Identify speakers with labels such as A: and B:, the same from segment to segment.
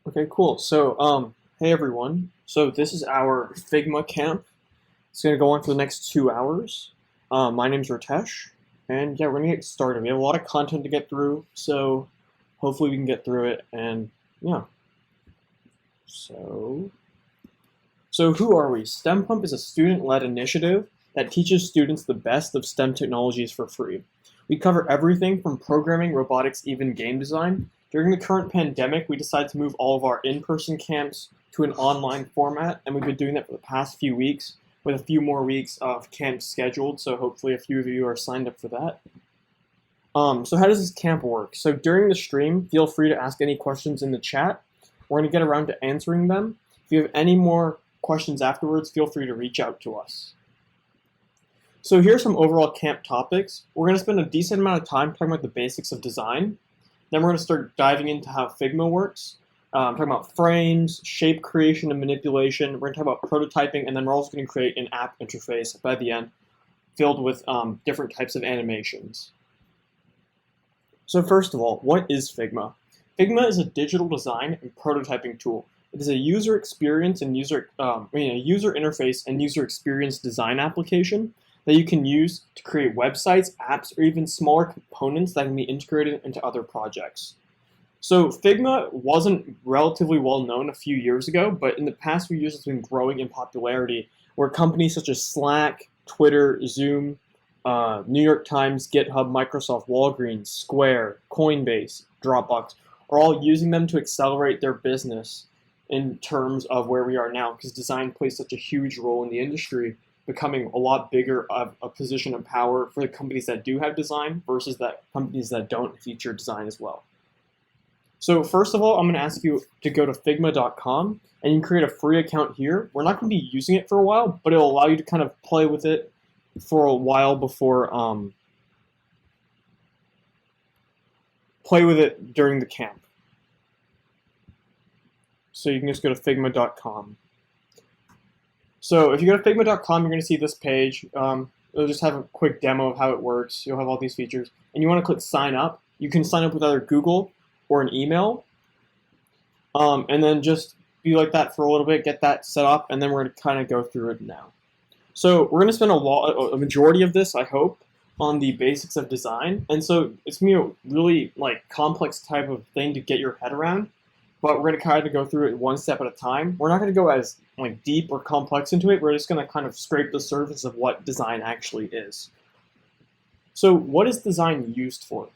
A: Okay, cool. Hey everyone. So this is our Figma camp. It's gonna go on for the next 2 hours. My name's Ritesh, and yeah, we're gonna get started. We have a lot of content to get through, so hopefully we can get through it. And yeah, so so who are we? STEMpump is a student-led initiative that teaches students the best of STEM technologies for free. We cover everything from programming, robotics, even game design. During the current pandemic, we decided to move all of our in-person camps to an online format, and we've been doing that for the past few weeks, with a few more weeks of camps scheduled, so hopefully a few of you are signed up for that. So how does this camp work? So during the stream, feel free to ask any questions in the chat. We're going to get around to answering them. If you have any more questions afterwards, feel free to reach out to us. So here's some overall camp topics. We're going to spend a decent amount of time talking about the basics of design. Then we're going to start diving into how Figma works, talking about frames, shape creation and manipulation. We're going to talk about prototyping, and then we're also going to create an app interface by the end filled with different types of animations. So first of all, what is Figma? Figma is a digital design and prototyping tool. It is a user experience and user interface and user experience design application that you can use to create websites, apps, or even smaller components that can be integrated into other projects. So Figma wasn't relatively well known a few years ago, but in the past few years it's been growing in popularity, where companies such as Slack, Twitter, Zoom, New York Times, GitHub, Microsoft, Walgreens, Square, Coinbase, Dropbox are all using them to accelerate their business in terms of where we are now, because design plays such a huge role in the industry, becoming a lot bigger of a position of power for the companies that do have design versus that companies that don't feature design as well. So first of all, I'm going to ask you to go to figma.com and you can create a free account here. We're not going to be using it for a while, but it'll allow you to kind of play with it for a while before play with it during the camp. So you can just go to figma.com. So if you go to figma.com, you're going to see this page. It'll just have a quick demo of how it works. You'll have all these features. And you want to click sign up. You can sign up with either Google or an email. And then just be like that for a little bit, get that set up, and then we're going to kind of go through it now. So we're going to spend a majority of this, I hope, on the basics of design. And so it's going to be a really complex type of thing to get your head around. But we're going to kind of go through it one step at a time. We're not going to go as deep or complex into it. We're just going to kind of scrape the surface of what design actually is. So what is design used for?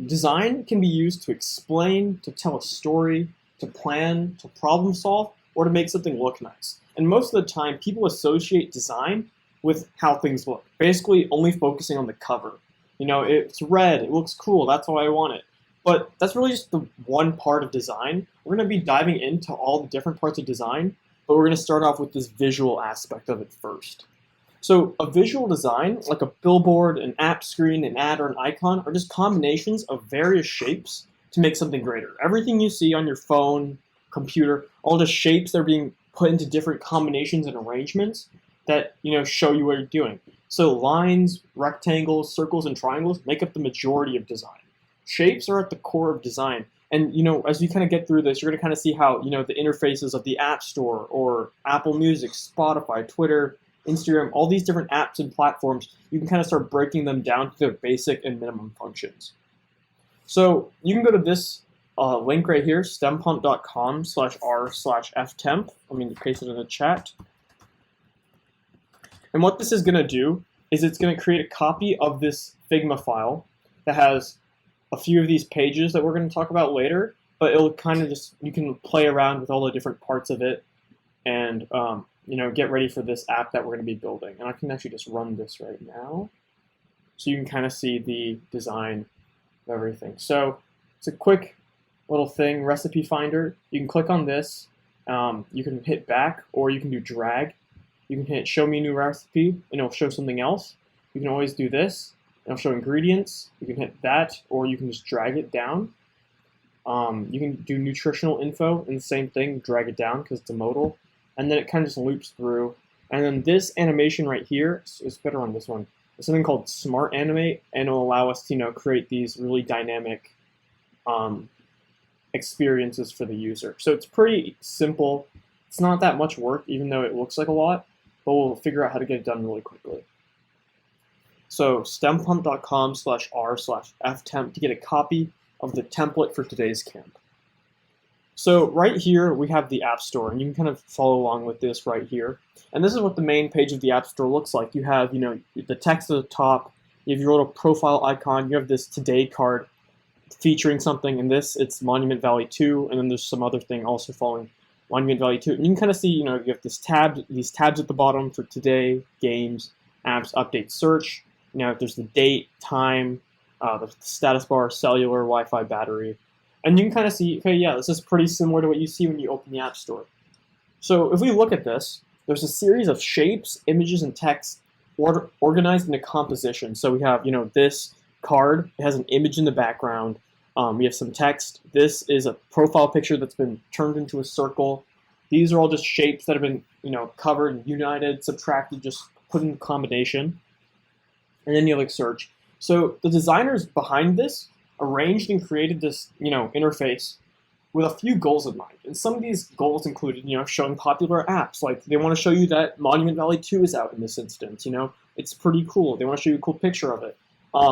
A: Design can be used to explain, to tell a story, to plan, to problem solve, or to make something look nice. And most of the time, people associate design with how things look, basically only focusing on the cover. You know, it's red, it looks cool, that's how I want it. But that's really just the one part of design. We're going to be diving into all the different parts of design, but we're going to start off with this visual aspect of it first. So a visual design, like a billboard, an app screen, an ad, or an icon, are just combinations of various shapes to make something greater. Everything you see on your phone, computer, all the shapes that are being put into different combinations and arrangements that show you what you're doing. So lines, rectangles, circles, and triangles make up the majority of design. Shapes are at the core of design. And as you kind of get through this, you're going to kind of see how the interfaces of the App Store or Apple Music, Spotify, Twitter, Instagram, all these different apps and platforms, you can kind of start breaking them down to their basic and minimum functions. So you can go to this link right here, stempump.com/r/ftemp. I'm going to paste it in the chat. And what this is going to do is it's going to create a copy of this Figma file that has a few of these pages that we're going to talk about later, but it'll kind of you can play around with all the different parts of it and get ready for this app that we're going to be building. And I can actually just run this right now so you can kind of see the design of everything. So it's a quick little thing, recipe finder. You can click on this, you can hit back, or you can do drag. You can hit show me new recipe and it'll show something else. You can always do this. It'll show ingredients. You can hit that, or you can just drag it down. You can do nutritional info, and the same thing, drag it down because it's a modal. And then it kind of just loops through. And then this animation right here is better on this one. It's something called Smart Animate, and it'll allow us to create these really dynamic experiences for the user. So it's pretty simple. It's not that much work, even though it looks like a lot, but we'll figure out how to get it done really quickly. So stempump.com/r/ftemp to get a copy of the template for today's camp. So right here, we have the App Store, and you can kind of follow along with this right here. And this is what the main page of the App Store looks like. You have, the text at the top, you have your little profile icon, you have this Today card featuring something, and it's Monument Valley 2, and then there's some other thing also following Monument Valley 2. And you can kind of see, you have these tabs at the bottom for Today, Games, Apps, Update, Search. There's the date, time, the status bar, cellular, Wi-Fi, battery. And you can kind of see, okay, yeah, this is pretty similar to what you see when you open the App Store. So if we look at this, there's a series of shapes, images, and text organized into composition. So we have, this card. It has an image in the background. We have some text. This is a profile picture that's been turned into a circle. These are all just shapes that have been, covered, united, subtracted, just put in combination. And then you have search. So the designers behind this arranged and created this, interface with a few goals in mind. And some of these goals included, showing popular apps. Like they want to show you that Monument Valley 2 is out in this instance. It's pretty cool. They want to show you a cool picture of it.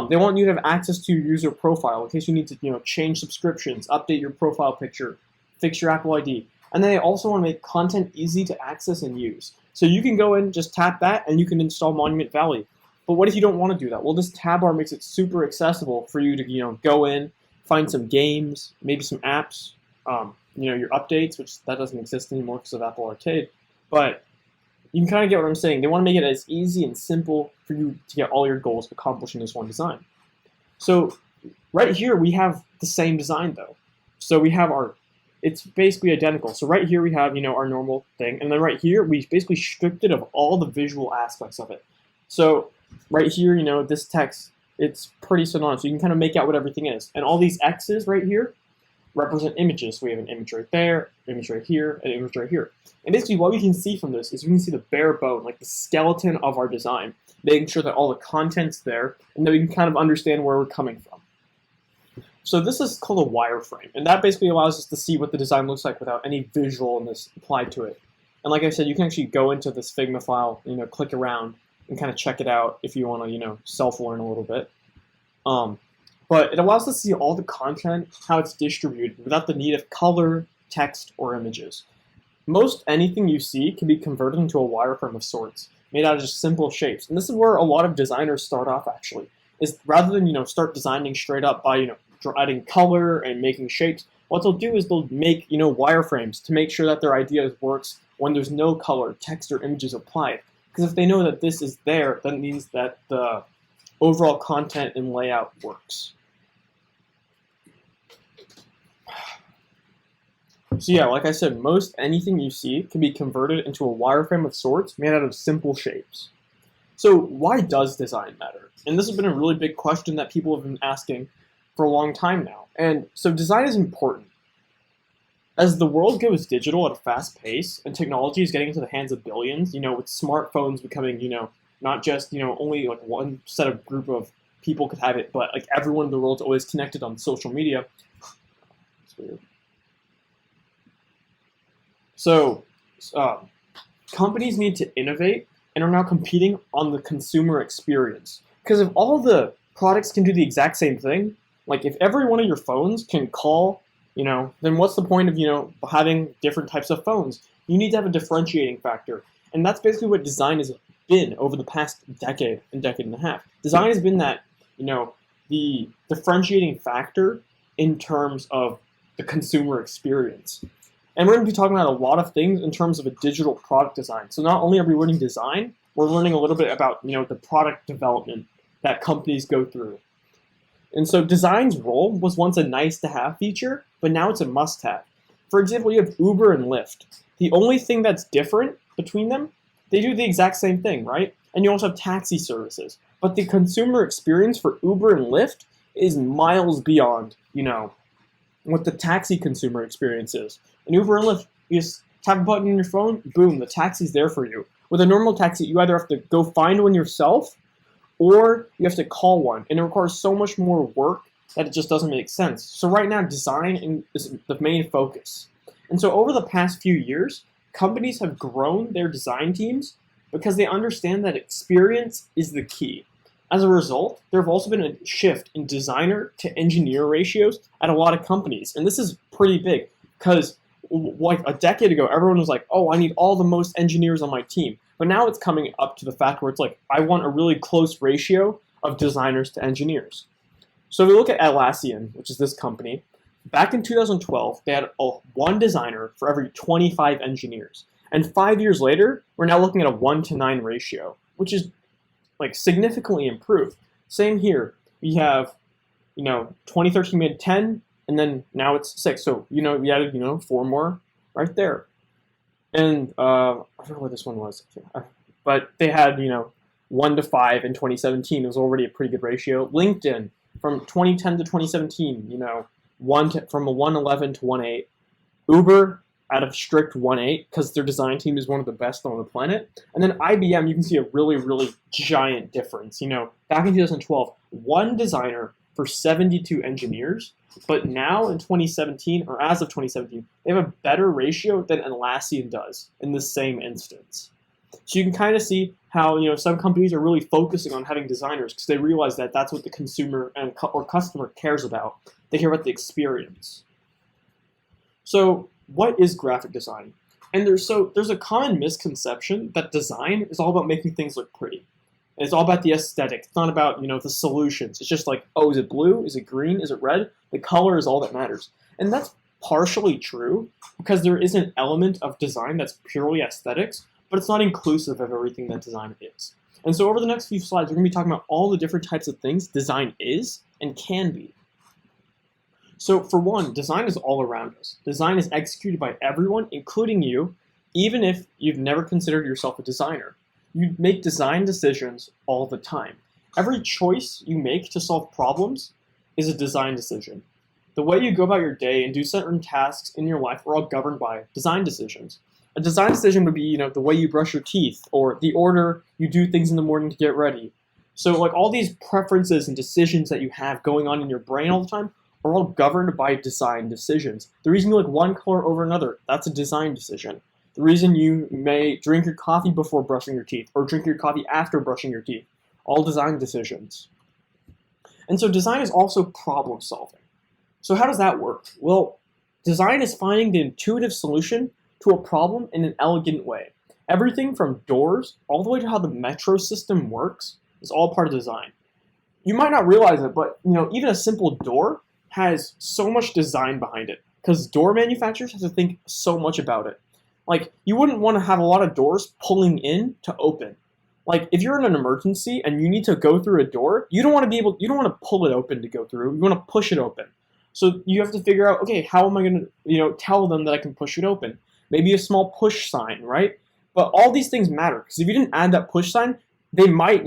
A: They want you to have access to your user profile in case you need to, change subscriptions, update your profile picture, fix your Apple ID. And then they also want to make content easy to access and use. So you can go in, just tap that, and you can install Monument Valley. But what if you don't want to do that? Well, this tab bar makes it super accessible for you to, go in, find some games, maybe some apps, your updates, which that doesn't exist anymore because of Apple Arcade. But you can kind of get what I'm saying. They want to make it as easy and simple for you to get all your goals accomplished in this one design. So right here, we have the same design, though. So we have it's basically identical. So right here, we have, our normal thing. And then right here, we basically stripped it of all the visual aspects of it. So right here, this text, it's pretty synonymous. So you can kind of make out what everything is. And all these X's right here represent images. So we have an image right there, image right here, an image right here. And basically what we can see from this is we can see the bare bone, like the skeleton of our design, making sure that all the content's there, and then we can kind of understand where we're coming from. So this is called a wireframe, and that basically allows us to see what the design looks like without any visualness applied to it. And like I said, you can actually go into this Figma file, click around, and kind of check it out if you want to, self-learn a little bit. But it allows us to see all the content, how it's distributed, without the need of color, text, or images. Most anything you see can be converted into a wireframe of sorts, made out of just simple shapes. And this is where a lot of designers start off, actually, is rather than, start designing straight up by, adding color and making shapes, what they'll do is they'll make, wireframes to make sure that their idea works when there's no color, text, or images applied. Because if they know that this is there, that means that the overall content and layout works. So yeah, like I said, most anything you see can be converted into a wireframe of sorts made out of simple shapes. So why does design matter? And this has been a really big question that people have been asking for a long time now. And so design is important. As the world goes digital at a fast pace and technology is getting into the hands of billions, with smartphones becoming, not just, only like one set of group of people could have it, but like everyone in the world's always connected on social media. It's weird. So companies need to innovate and are now competing on the consumer experience. Because if all the products can do the exact same thing, like if every one of your phones can call, then what's the point of, having different types of phones? You need to have a differentiating factor. And that's basically what design has been over the past decade and a half. Design has been that, the differentiating factor in terms of the consumer experience. And we're going to be talking about a lot of things in terms of a digital product design. So not only are we learning design, we're learning a little bit about, the product development that companies go through. And so design's role was once a nice-to-have feature, but now it's a must-have. For example, you have Uber and Lyft. The only thing that's different between them, they do the exact same thing, right? And you also have taxi services. But the consumer experience for Uber and Lyft is miles beyond, what the taxi consumer experience is. In Uber and Lyft, you just tap a button on your phone, boom, the taxi's there for you. With a normal taxi, you either have to go find one yourself, or you have to call one, and it requires so much more work that it just doesn't make sense. So right now, design is the main focus. And so over the past few years, companies have grown their design teams because they understand that experience is the key. As a result, there have also been a shift in designer to engineer ratios at a lot of companies. And this is pretty big because like a decade ago, everyone was like, oh, I need all the most engineers on my team. But now it's coming up to the fact where it's like, I want a really close ratio of designers to engineers. So if we look at Atlassian, which is this company, back in 2012, they had one designer for every 25 engineers. And 5 years later, we're now looking at a 1-to-9 ratio, which is like significantly improved. Same here. We have, 2013 we had 10, and then now it's 6. So, we added, 4 more right there. And I forget what this one was. But they had, 1 to 5 in 2017. It was already a pretty good ratio. LinkedIn, from 2010 to 2017, from a 111 to 1.8. Uber, at a strict 1.8 because their design team is one of the best on the planet. And then IBM, you can see a really, really giant difference. Back in 2012, one designer for 72 engineers, but now in 2017, or as of 2017, they have a better ratio than Atlassian does in the same instance. So you can kind of see how some companies are really focusing on having designers because they realize that that's what the consumer or customer cares about. They care about the experience. So what is graphic design? And there's a common misconception that design is all about making things look pretty. And it's all about the aesthetic. It's not about the solutions. It's just like, oh, is it blue? Is it green? Is it red? The color is all that matters. And that's partially true because there is an element of design that's purely aesthetics, but it's not inclusive of everything that design is. And so over the next few slides, we're going to be talking about all the different types of things design is and can be. So for one, design is all around us. Design is executed by everyone, including you, even if you've never considered yourself a designer. You make design decisions all the time. Every choice you make to solve problems is a design decision. The way you go about your day and do certain tasks in your life are all governed by design decisions. A design decision would be, the way you brush your teeth or the order you do things in the morning to get ready. So like all these preferences and decisions that you have going on in your brain all the time are all governed by design decisions. The reason you like one color over another, that's a design decision. The reason you may drink your coffee before brushing your teeth or drink your coffee after brushing your teeth, all design decisions. And so design is also problem solving. So how does that work? Well, design is finding the intuitive solution to a problem in an elegant way. Everything from doors all the way to how the metro system works is all part of design. You might not realize it, but even a simple door has so much design behind it because door manufacturers have to think so much about it. Like, you wouldn't want to have a lot of doors pulling in to open. Like, if you're in an emergency and you need to go through a door, you don't want to pull it open to go through. You want to push it open. So you have to figure out, okay, how am I going to, tell them that I can push it open? Maybe a small push sign, right? But all these things matter because if you didn't add that push sign, they might,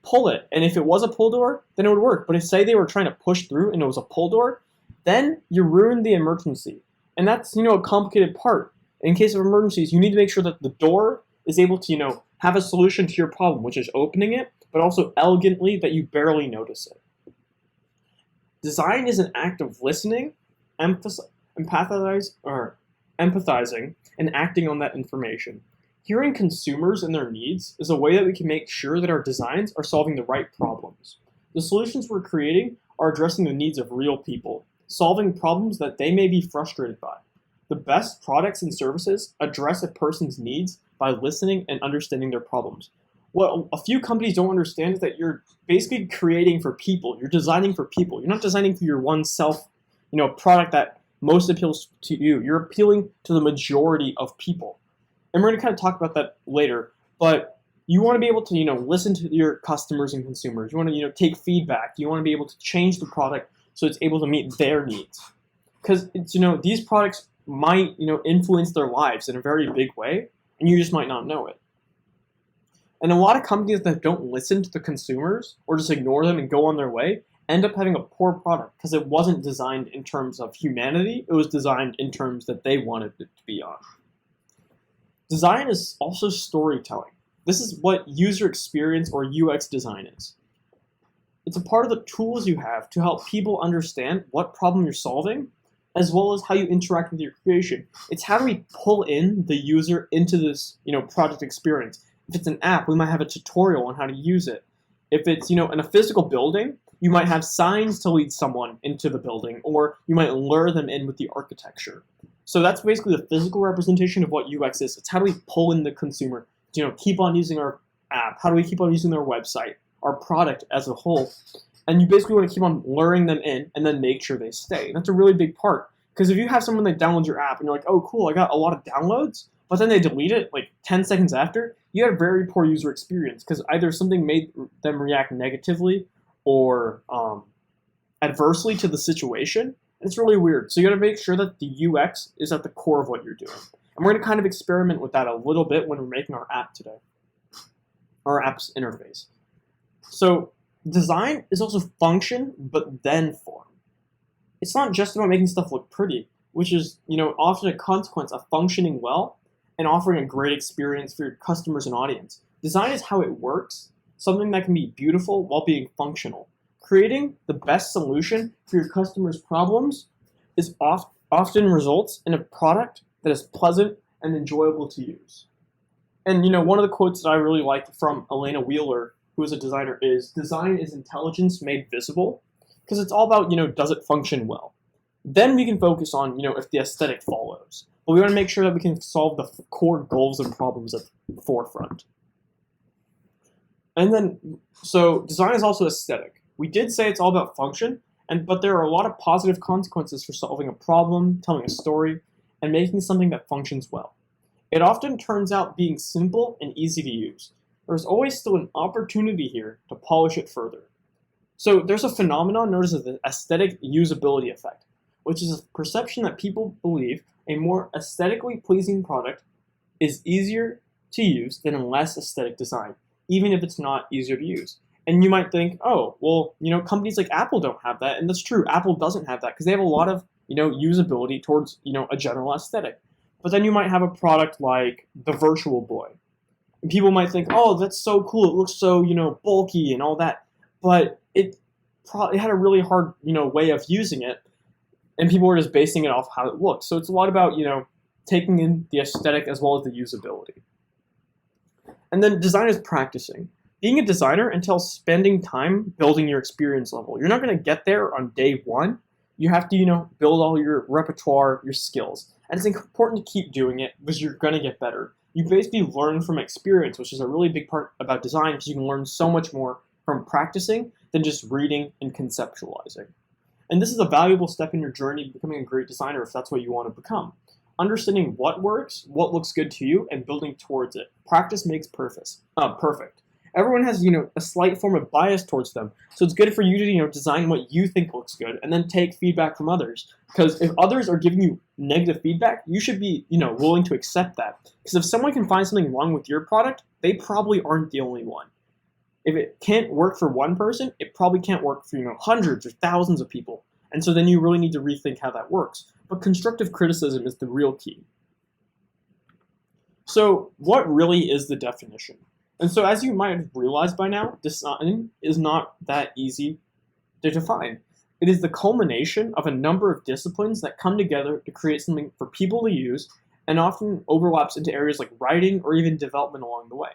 A: pull it. And if it was a pull door, then it would work. But if say they were trying to push through and it was a pull door, then you ruined the emergency. And that's, a complicated part. In case of emergencies, you need to make sure that the door is able to, have a solution to your problem, which is opening it, but also elegantly that you barely notice it. Design is an act of listening, empathizing, and acting on that information. Hearing consumers and their needs is a way that we can make sure that our designs are solving the right problems. The solutions we're creating are addressing the needs of real people, solving problems that they may be frustrated by. The best products and services address a person's needs by listening and understanding their problems. What a few companies don't understand is that you're basically creating for people. You're designing for people. You're not designing for your one self, product that most appeals to you. You're appealing to the majority of people. And we're going to kind of talk about that later, but you want to be able to, listen to your customers and consumers. You want to, take feedback. You want to be able to change the product so it's able to meet their needs. Because it's, these products might, influence their lives in a very big way, and you just might not know it. And a lot of companies that don't listen to the consumers or just ignore them and go on their way end up having a poor product because it wasn't designed in terms of humanity. It was designed in terms that they wanted it to be on. Design is also storytelling. This is what user experience or UX design is. It's a part of the tools you have to help people understand what problem you're solving, as well as how you interact with your creation. It's how do we pull in the user into this, project experience. If it's an app, we might have a tutorial on how to use it. If it's, in a physical building, you might have signs to lead someone into the building, or you might lure them in with the architecture. So that's basically the physical representation of what UX is. It's how do we pull in the consumer to, keep on using our app? How do we keep on using their website, our product as a whole? And you basically want to keep on luring them in and then make sure they stay. That's a really big part. Because if you have someone that downloads your app and you're like, oh, cool, I got a lot of downloads, but then they delete it like 10 seconds after, you had a very poor user experience because either something made them react negatively or adversely to the situation. And it's really weird. So you got to make sure that the UX is at the core of what you're doing. And we're going to kind of experiment with that a little bit when we're making our app today, our app's interface. So design is also function, but then form. It's not just about making stuff look pretty, which is, often a consequence of functioning well and offering a great experience for your customers and audience. Design is how it works, something that can be beautiful while being functional. Creating the best solution for your customers' problems is often results in a product that is pleasant and enjoyable to use. And, one of the quotes that I really like from Elena Wheeler, who is a designer, is design is intelligence made visible. Because it's all about, does it function well? Then we can focus on, if the aesthetic follows. But we want to make sure that we can solve the core goals and problems at the forefront. And then, so design is also aesthetic. We did say it's all about function, but there are a lot of positive consequences for solving a problem, telling a story, and making something that functions well. It often turns out being simple and easy to use. There's always still an opportunity here to polish it further. So there's a phenomenon known as the aesthetic usability effect, which is a perception that people believe a more aesthetically pleasing product is easier to use than a less aesthetic design, even if it's not easier to use. And you might think, oh, well, companies like Apple don't have that, and that's true. Apple doesn't have that because they have a lot of, usability towards, a general aesthetic. But then you might have a product like the Virtual Boy. And people might think, oh, that's so cool. It looks so, bulky and all that. But it had a really hard, way of using it, and people were just basing it off how it looked. So it's a lot about, taking in the aesthetic as well as the usability. And then design is practicing. Being a designer entails spending time building your experience level. You're not going to get there on day one. You have to, build all your repertoire, your skills. And it's important to keep doing it because you're going to get better. You basically learn from experience, which is a really big part about design because you can learn so much more from practicing than just reading and conceptualizing. And this is a valuable step in your journey to becoming a great designer if that's what you want to become. Understanding what works, what looks good to you, and building towards it. Practice makes perfect. Everyone has, a slight form of bias towards them. So it's good for you to, design what you think looks good and then take feedback from others. Because if others are giving you negative feedback, you should be, willing to accept that. Because if someone can find something wrong with your product, they probably aren't the only one. If it can't work for one person, it probably can't work for, hundreds or thousands of people. And so then you really need to rethink how that works. But constructive criticism is the real key. So what really is the definition? And so as you might have realized by now, design is not that easy to define. It is the culmination of a number of disciplines that come together to create something for people to use and often overlaps into areas like writing or even development along the way.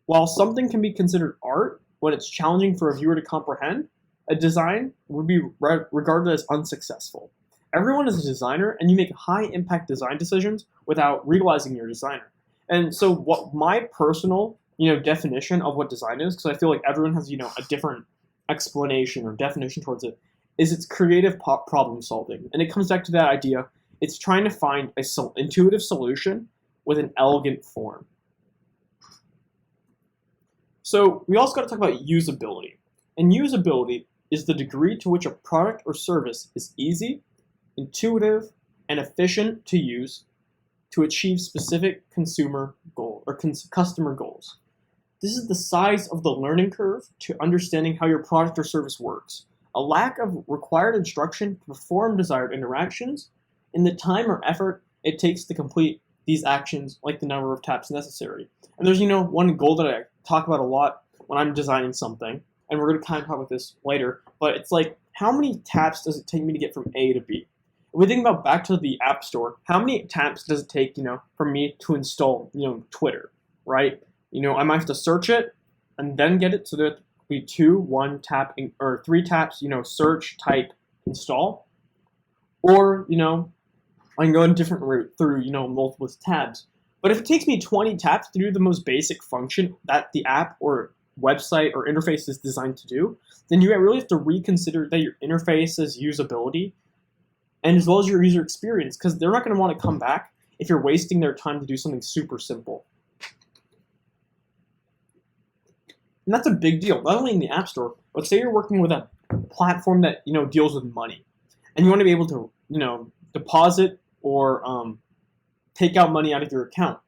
A: While something can be considered art when it's challenging for a viewer to comprehend, a design would be regarded as unsuccessful. Everyone is a designer, and you make high-impact design decisions without realizing you're a designer. And so what my personal, definition of what design is, because I feel like everyone has, a different explanation or definition towards it, is it's creative problem solving. And it comes back to that idea. It's trying to find an intuitive solution with an elegant form. So we also got to talk about usability. And usability is the degree to which a product or service is easy, intuitive, and efficient to use to achieve specific consumer goal or customer goals. This is the size of the learning curve to understanding how your product or service works. A lack of required instruction to perform desired interactions in the time or effort it takes to complete these actions, like the number of taps necessary. And there's, one goal that I talk about a lot when I'm designing something, and we're going to kind of talk about this later, but it's like, how many taps does it take me to get from A to B? If we think about back to the App Store, how many taps does it take, for me to install, Twitter, right? I might have to search it and then get it, so there would be 2, 1 tap, or 3 taps, search, type, install. Or, I can go in a different route through, multiple tabs. But if it takes me 20 taps to do the most basic function that the app or website or interface is designed to do, then you really have to reconsider that your interface's usability and as well as your user experience, because they're not going to want to come back if you're wasting their time to do something super simple. And that's a big deal, not only in the App Store, but say you're working with a platform that deals with money, and you want to be able to deposit or take out money out of your account.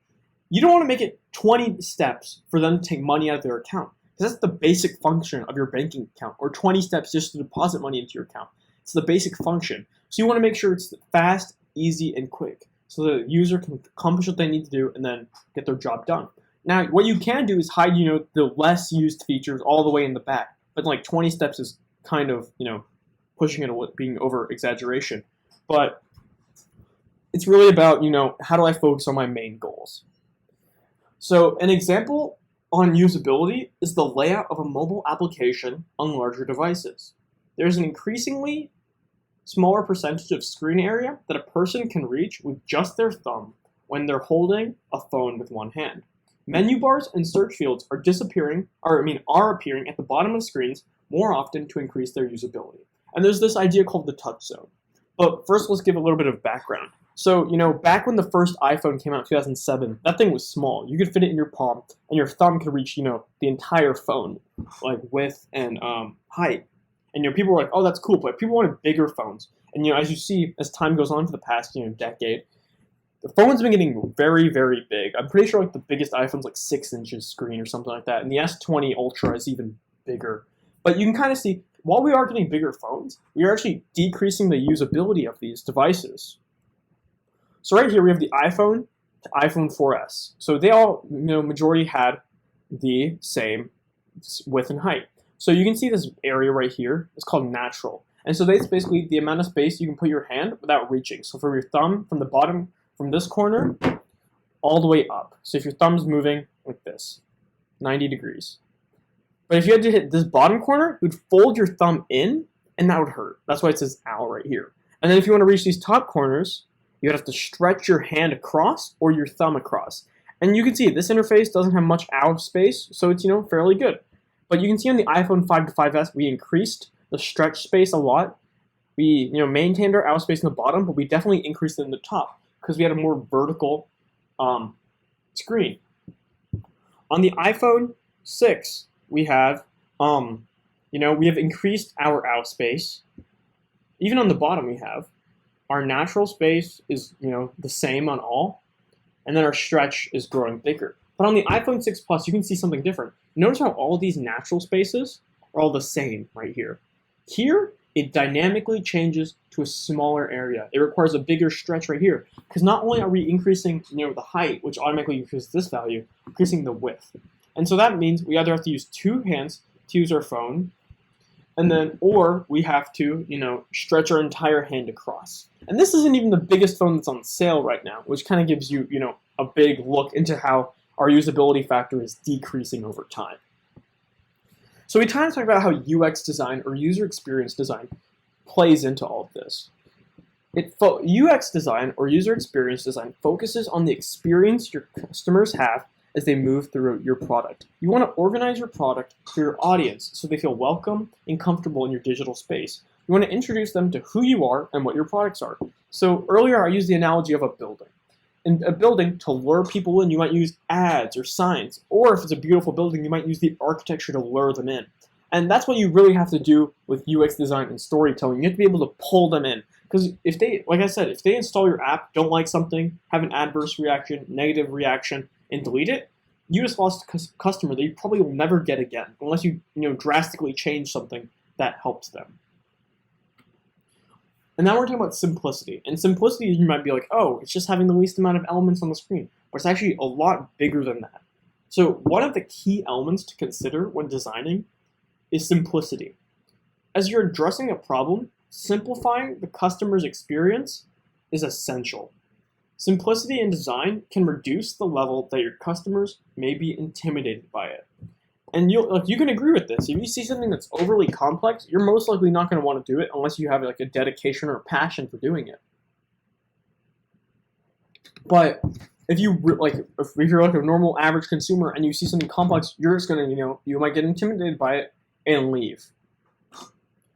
A: You don't want to make it 20 steps for them to take money out of their account, because that's the basic function of your banking account, or 20 steps just to deposit money into your account. It's the basic function. So you want to make sure it's fast, easy, and quick, so the user can accomplish what they need to do and then get their job done. Now, what you can do is hide, the less used features all the way in the back, but like 20 steps is kind of, pushing it, being over exaggeration. But it's really about, how do I focus on my main goals? So an example on usability is the layout of a mobile application on larger devices. There's an increasingly smaller percentage of screen area that a person can reach with just their thumb when they're holding a phone with one hand. Menu bars and search fields are appearing at the bottom of screens more often to increase their usability. And there's this idea called the touch zone. But first, let's give a little bit of background. So, back when the first iPhone came out in 2007, that thing was small. You could fit it in your palm, and your thumb could reach, the entire phone, like width and height. And, people were like, oh, that's cool, but people wanted bigger phones. And, as you see, as time goes on for the past, decade, the phone's been getting very, very big. I'm pretty sure, like, the biggest iPhone's, like, 6 inches screen or something like that. And the S20 Ultra is even bigger. But you can kind of see, while we are getting bigger phones, we are actually decreasing the usability of these devices. So right here we have the iPhone to iPhone 4S. So they all, majority had the same width and height. So you can see this area right here. It's called natural. And so that's basically the amount of space you can put your hand without reaching. So for your thumb, from the bottom, from this corner, all the way up. So if your thumb's moving like this, 90 degrees. But if you had to hit this bottom corner, you would fold your thumb in, and that would hurt. That's why it says ow right here. And then if you want to reach these top corners, you would have to stretch your hand across or your thumb across. And you can see this interface doesn't have much out space, so it's, fairly good. But you can see on the iPhone 5 to 5S, we increased the stretch space a lot. We, maintained our out space in the bottom, but we definitely increased it in the top because we had a more vertical screen. On the iPhone 6, we have, we have increased our out space. Even on the bottom, we have. Our natural space is, the same on all, and then our stretch is growing bigger. But on the iPhone 6 Plus, you can see something different. Notice how all these natural spaces are all the same right here. Here, it dynamically changes to a smaller area. It requires a bigger stretch right here, because not only are we increasing, the height, which automatically increases this value, increasing the width. And so that means we either have to use 2 hands to use our phone, and then, or we have to, stretch our entire hand across. And this isn't even the biggest phone that's on sale right now, which kind of gives you, a big look into how our usability factor is decreasing over time. So we kind of talk about how UX design or user experience design plays into all of this. UX design or user experience design focuses on the experience your customers have as they move through your product. You want to organize your product for your audience so they feel welcome and comfortable in your digital space. You want to introduce them to who you are and what your products are. So earlier I used the analogy of a building. In a building, to lure people in, you might use ads or signs. Or if it's a beautiful building, you might use the architecture to lure them in. And that's what you really have to do with UX design and storytelling. You have to be able to pull them in. Because if they, like I said, if they install your app, don't like something, have an adverse reaction, negative reaction, and delete it, you just lost a customer that you probably will never get again, unless you, drastically change something that helps them. And now we're talking about simplicity. And simplicity, you might be like, oh, it's just having the least amount of elements on the screen. But it's actually a lot bigger than that. So one of the key elements to consider when designing is simplicity. As you're addressing a problem, simplifying the customer's experience is essential. Simplicity in design can reduce the level that your customers may be intimidated by it. And you can agree with this. If you see something that's overly complex, you're most likely not going to want to do it unless you have like a dedication or a passion for doing it. But if you're like a normal average consumer and you see something complex, you're just going to, you might get intimidated by it and leave.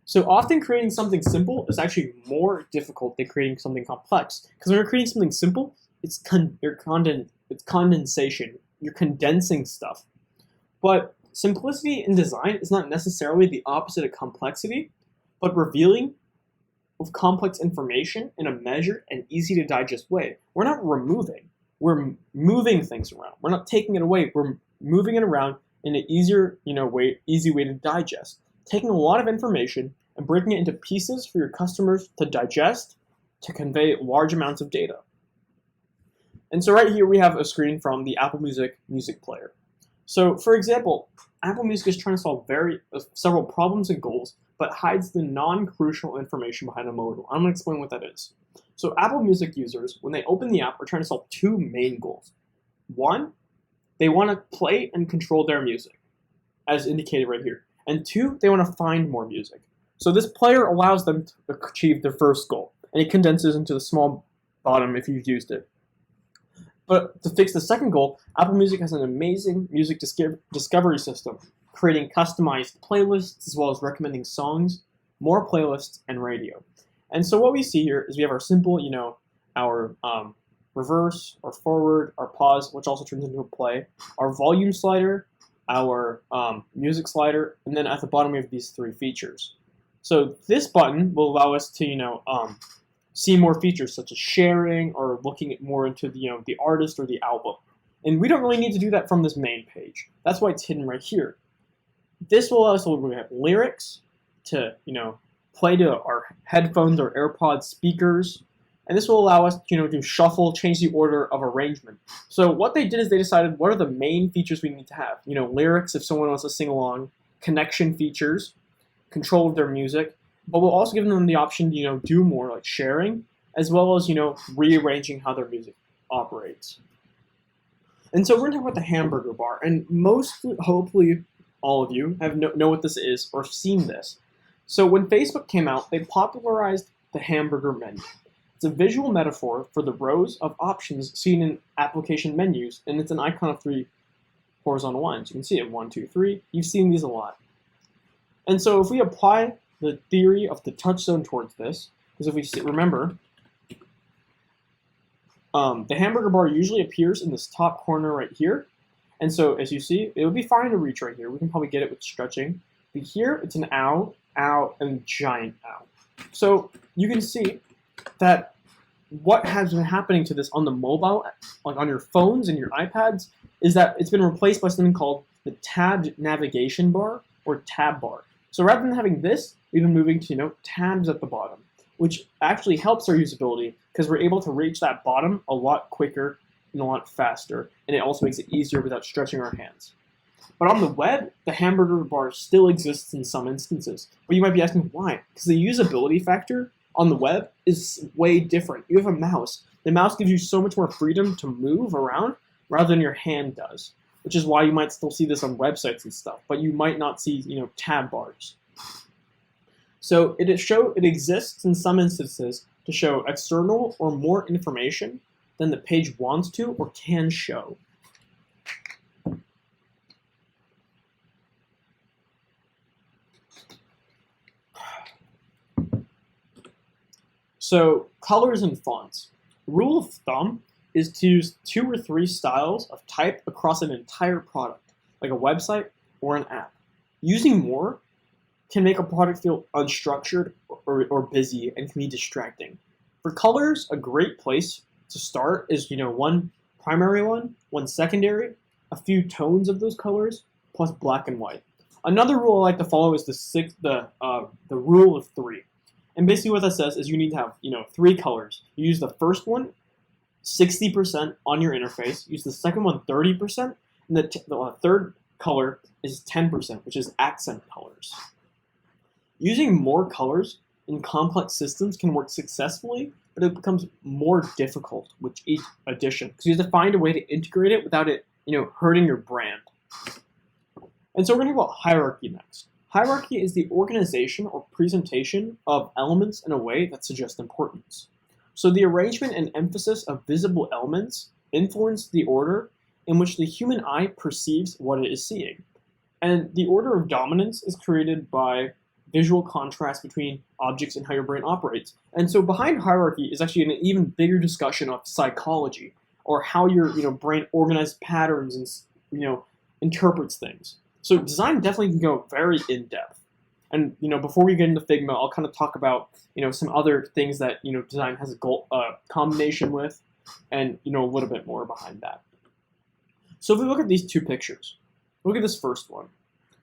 A: So often creating something simple is actually more difficult than creating something complex. Because when you're creating something simple, it's condensation. You're condensing stuff. But simplicity in design is not necessarily the opposite of complexity, but revealing of complex information in a measured and easy to digest way. We're not removing. We're moving things around. We're not taking it away. We're moving it around in an easier, easy way to digest. Taking a lot of information and breaking it into pieces for your customers to digest, to convey large amounts of data. And so right here we have a screen from the Apple Music music player. So for example, Apple Music is trying to solve several problems and goals, but hides the non-crucial information behind a modal. I'm going to explain what that is. So Apple Music users, when they open the app, are trying to solve two main goals. One, they want to play and control their music, as indicated right here. And two, they want to find more music. So this player allows them to achieve their first goal, and it condenses into the small bottom if you've used it. But to fix the second goal, Apple Music has an amazing music discovery system, creating customized playlists as well as recommending songs, more playlists, and radio. And so what we see here is we have our simple, our reverse, our forward, our pause, which also turns into a play, our volume slider, our music slider, and then at the bottom we have these three features. So this button will allow us to, see more features such as sharing or looking at more into the artist or the album. And we don't really need to do that from this main page. That's why it's hidden right here. This will allow us to have lyrics to, play to our headphones or AirPods speakers. And this will allow us, to shuffle, change the order of arrangement. So what they did is they decided what are the main features we need to have. Lyrics if someone wants to sing along, connection features, control of their music, but we'll also give them the option to, do more like sharing, as well as, rearranging how their music operates. And so we're going to talk about the hamburger bar, and hopefully all of you have know what this is or seen this. So when Facebook came out, they popularized the hamburger menu. It's a visual metaphor for the rows of options seen in application menus, and it's an icon of three horizontal lines. You can see it, 1, 2, 3. You've seen these a lot. And so if we apply the theory of the touchstone towards this, because if we remember, the hamburger bar usually appears in this top corner right here. And so as you see, it would be fine to reach right here. We can probably get it with stretching. But here, it's an ow, ow, and giant ow. So you can see that what has been happening to this on the mobile, like on your phones and your iPads, is that it's been replaced by something called the tabbed navigation bar or tab bar. So rather than having this, we've been moving to tabs at the bottom, which actually helps our usability because we're able to reach that bottom a lot quicker and a lot faster, and it also makes it easier without stretching our hands. But on the web, the hamburger bar still exists in some instances. But you might be asking why? Because the usability factor on the web is way different. You have a mouse. The mouse gives you so much more freedom to move around rather than your hand does, which is why you might still see this on websites and stuff, but you might not see, tab bars. So it exists in some instances to show external or more information than the page wants to or can show. So colors and fonts. Rule of thumb is to use 2 or 3 styles of type across an entire product, like a website or an app. Using more can make a product feel unstructured or busy and can be distracting. For colors, a great place to start is, one primary one secondary, a few tones of those colors, plus black and white. Another rule I like to follow is the rule of 3. And basically what that says is you need to have, 3 colors. You use the first one 60% on your interface, use the second one 30%, and the third color is 10%, which is accent colors. Using more colors in complex systems can work successfully, but it becomes more difficult with each addition because you have to find a way to integrate it without it, hurting your brand. And so we're going to talk about hierarchy next. Hierarchy is the organization or presentation of elements in a way that suggests importance. So the arrangement and emphasis of visible elements influence the order in which the human eye perceives what it is seeing. And the order of dominance is created by visual contrast between objects and how your brain operates. And so behind hierarchy is actually an even bigger discussion of psychology, or how your brain organizes patterns and interprets things. So design definitely can go very in depth. And before we get into Figma, I'll kind of talk about some other things that design has a combination with, and a little bit more behind that. So if we look at these two pictures, look at this first one.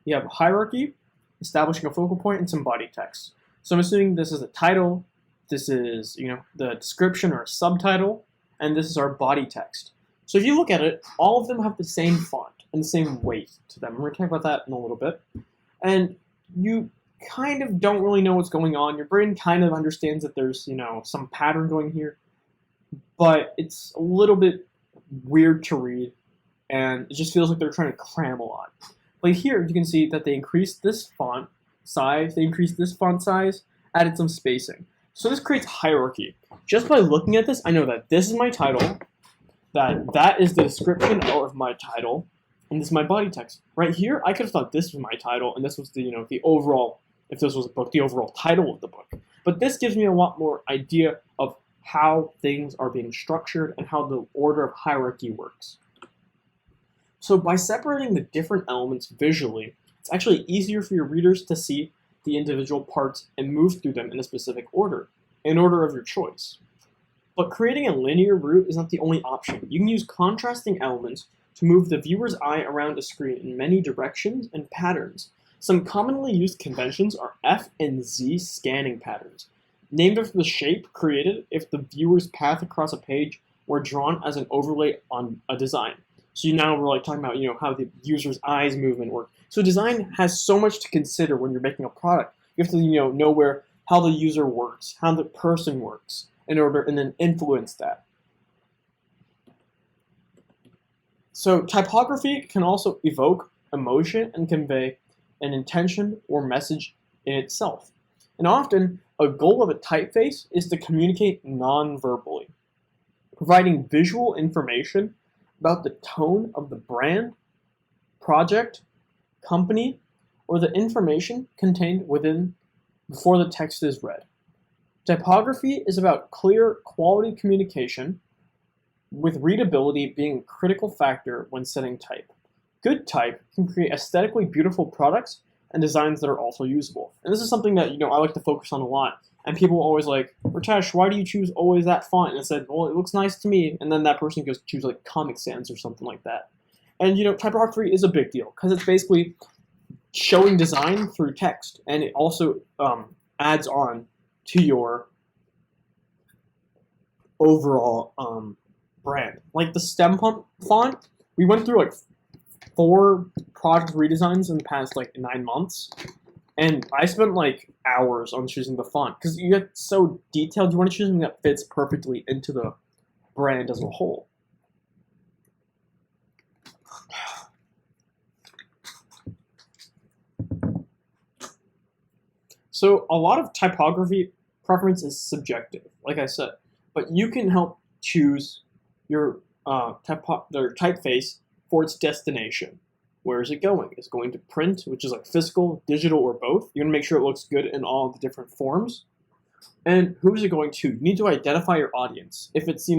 A: You have hierarchy, establishing a focal point, and some body text. So I'm assuming this is a title, this is the description or a subtitle, and this is our body text. So if you look at it, all of them have the same font and the same weight to them. We're going to talk about that in a little bit. And you kind of don't really know what's going on. Your brain kind of understands that there's some pattern going here, but it's a little bit weird to read, and it just feels like they're trying to cram a lot. But here you can see that they increased this font size, added some spacing. So this creates hierarchy. Just by looking at this, I know that this is my title, that is the description of my title, and this is my body text. Right here, I could have thought this was my title, and this was the overall, if this was a book, the overall title of the book. But this gives me a lot more idea of how things are being structured and how the order of hierarchy works. So by separating the different elements visually, it's actually easier for your readers to see the individual parts and move through them in a specific order, in order of your choice. But creating a linear route is not the only option. You can use contrasting elements to move the viewer's eye around a screen in many directions and patterns. Some commonly used conventions are F and Z scanning patterns, named after the shape created if the viewer's path across a page were drawn as an overlay on a design. So now we're talking about how the user's eyes movement work. So design has so much to consider when you're making a product. You have to know how the user works, how the person works, and then influence that. So typography can also evoke emotion and convey an intention or message in itself. And often, a goal of a typeface is to communicate non-verbally, providing visual information about the tone of the brand, project, company, or the information contained within before the text is read. Typography is about clear, quality communication, with readability being a critical factor when setting type. Good type can create aesthetically beautiful products and designs that are also usable. And this is something that I like to focus on a lot. And people are always like, Ritesh, why do you choose always that font? And I said, well, it looks nice to me. And then that person goes choose Comic Sans or something like that. And typography is a big deal because it's basically showing design through text, and it also adds on to your overall brand. Like the STEMpump font, we went through 4 product redesigns in the past 9 months. And I spent hours on choosing the font because you get so detailed. You want to choose something that fits perfectly into the brand as a whole. So a lot of typography preference is subjective, like I said, but you can help choose your typeface for its destination. Where is it going? It's going to print, which is physical, digital, or both. You want to make sure it looks good in all the different forms. And who is it going to? You need to identify your audience. If it's,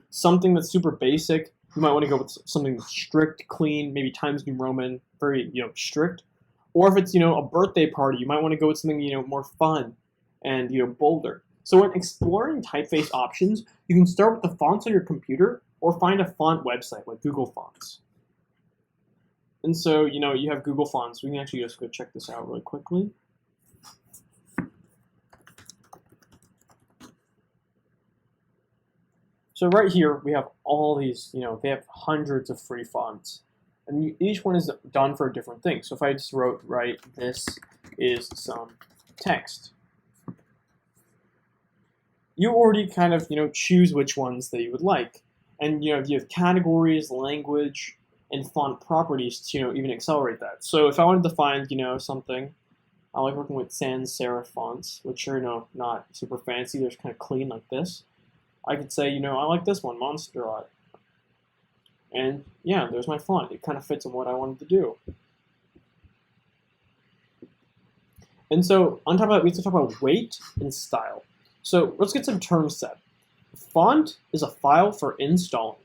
A: something that's super basic, you might want to go with something strict, clean, maybe Times New Roman, very, strict. Or if it's, a birthday party, you might want to go with something, more fun and, bolder. So when exploring typeface options, you can start with the fonts on your computer or find a font website like Google Fonts. And so, you have Google Fonts. We can actually just go check this out really quickly. So right here, we have all these, they have hundreds of free fonts. And each one is done for a different thing. So if I just wrote, right, this is some text, you already kind of, choose which ones that you would like. And, you have categories, language, and font properties to, even accelerate that. So if I wanted to find, something, I like working with sans serif fonts, which are, not super fancy. They're just kind of clean like this. I could say, I like this one, Monsterot. And yeah, there's my font. It kind of fits in what I wanted to do. And so on top of that, we have to talk about weight and style. So let's get some terms set. Font is a file for installing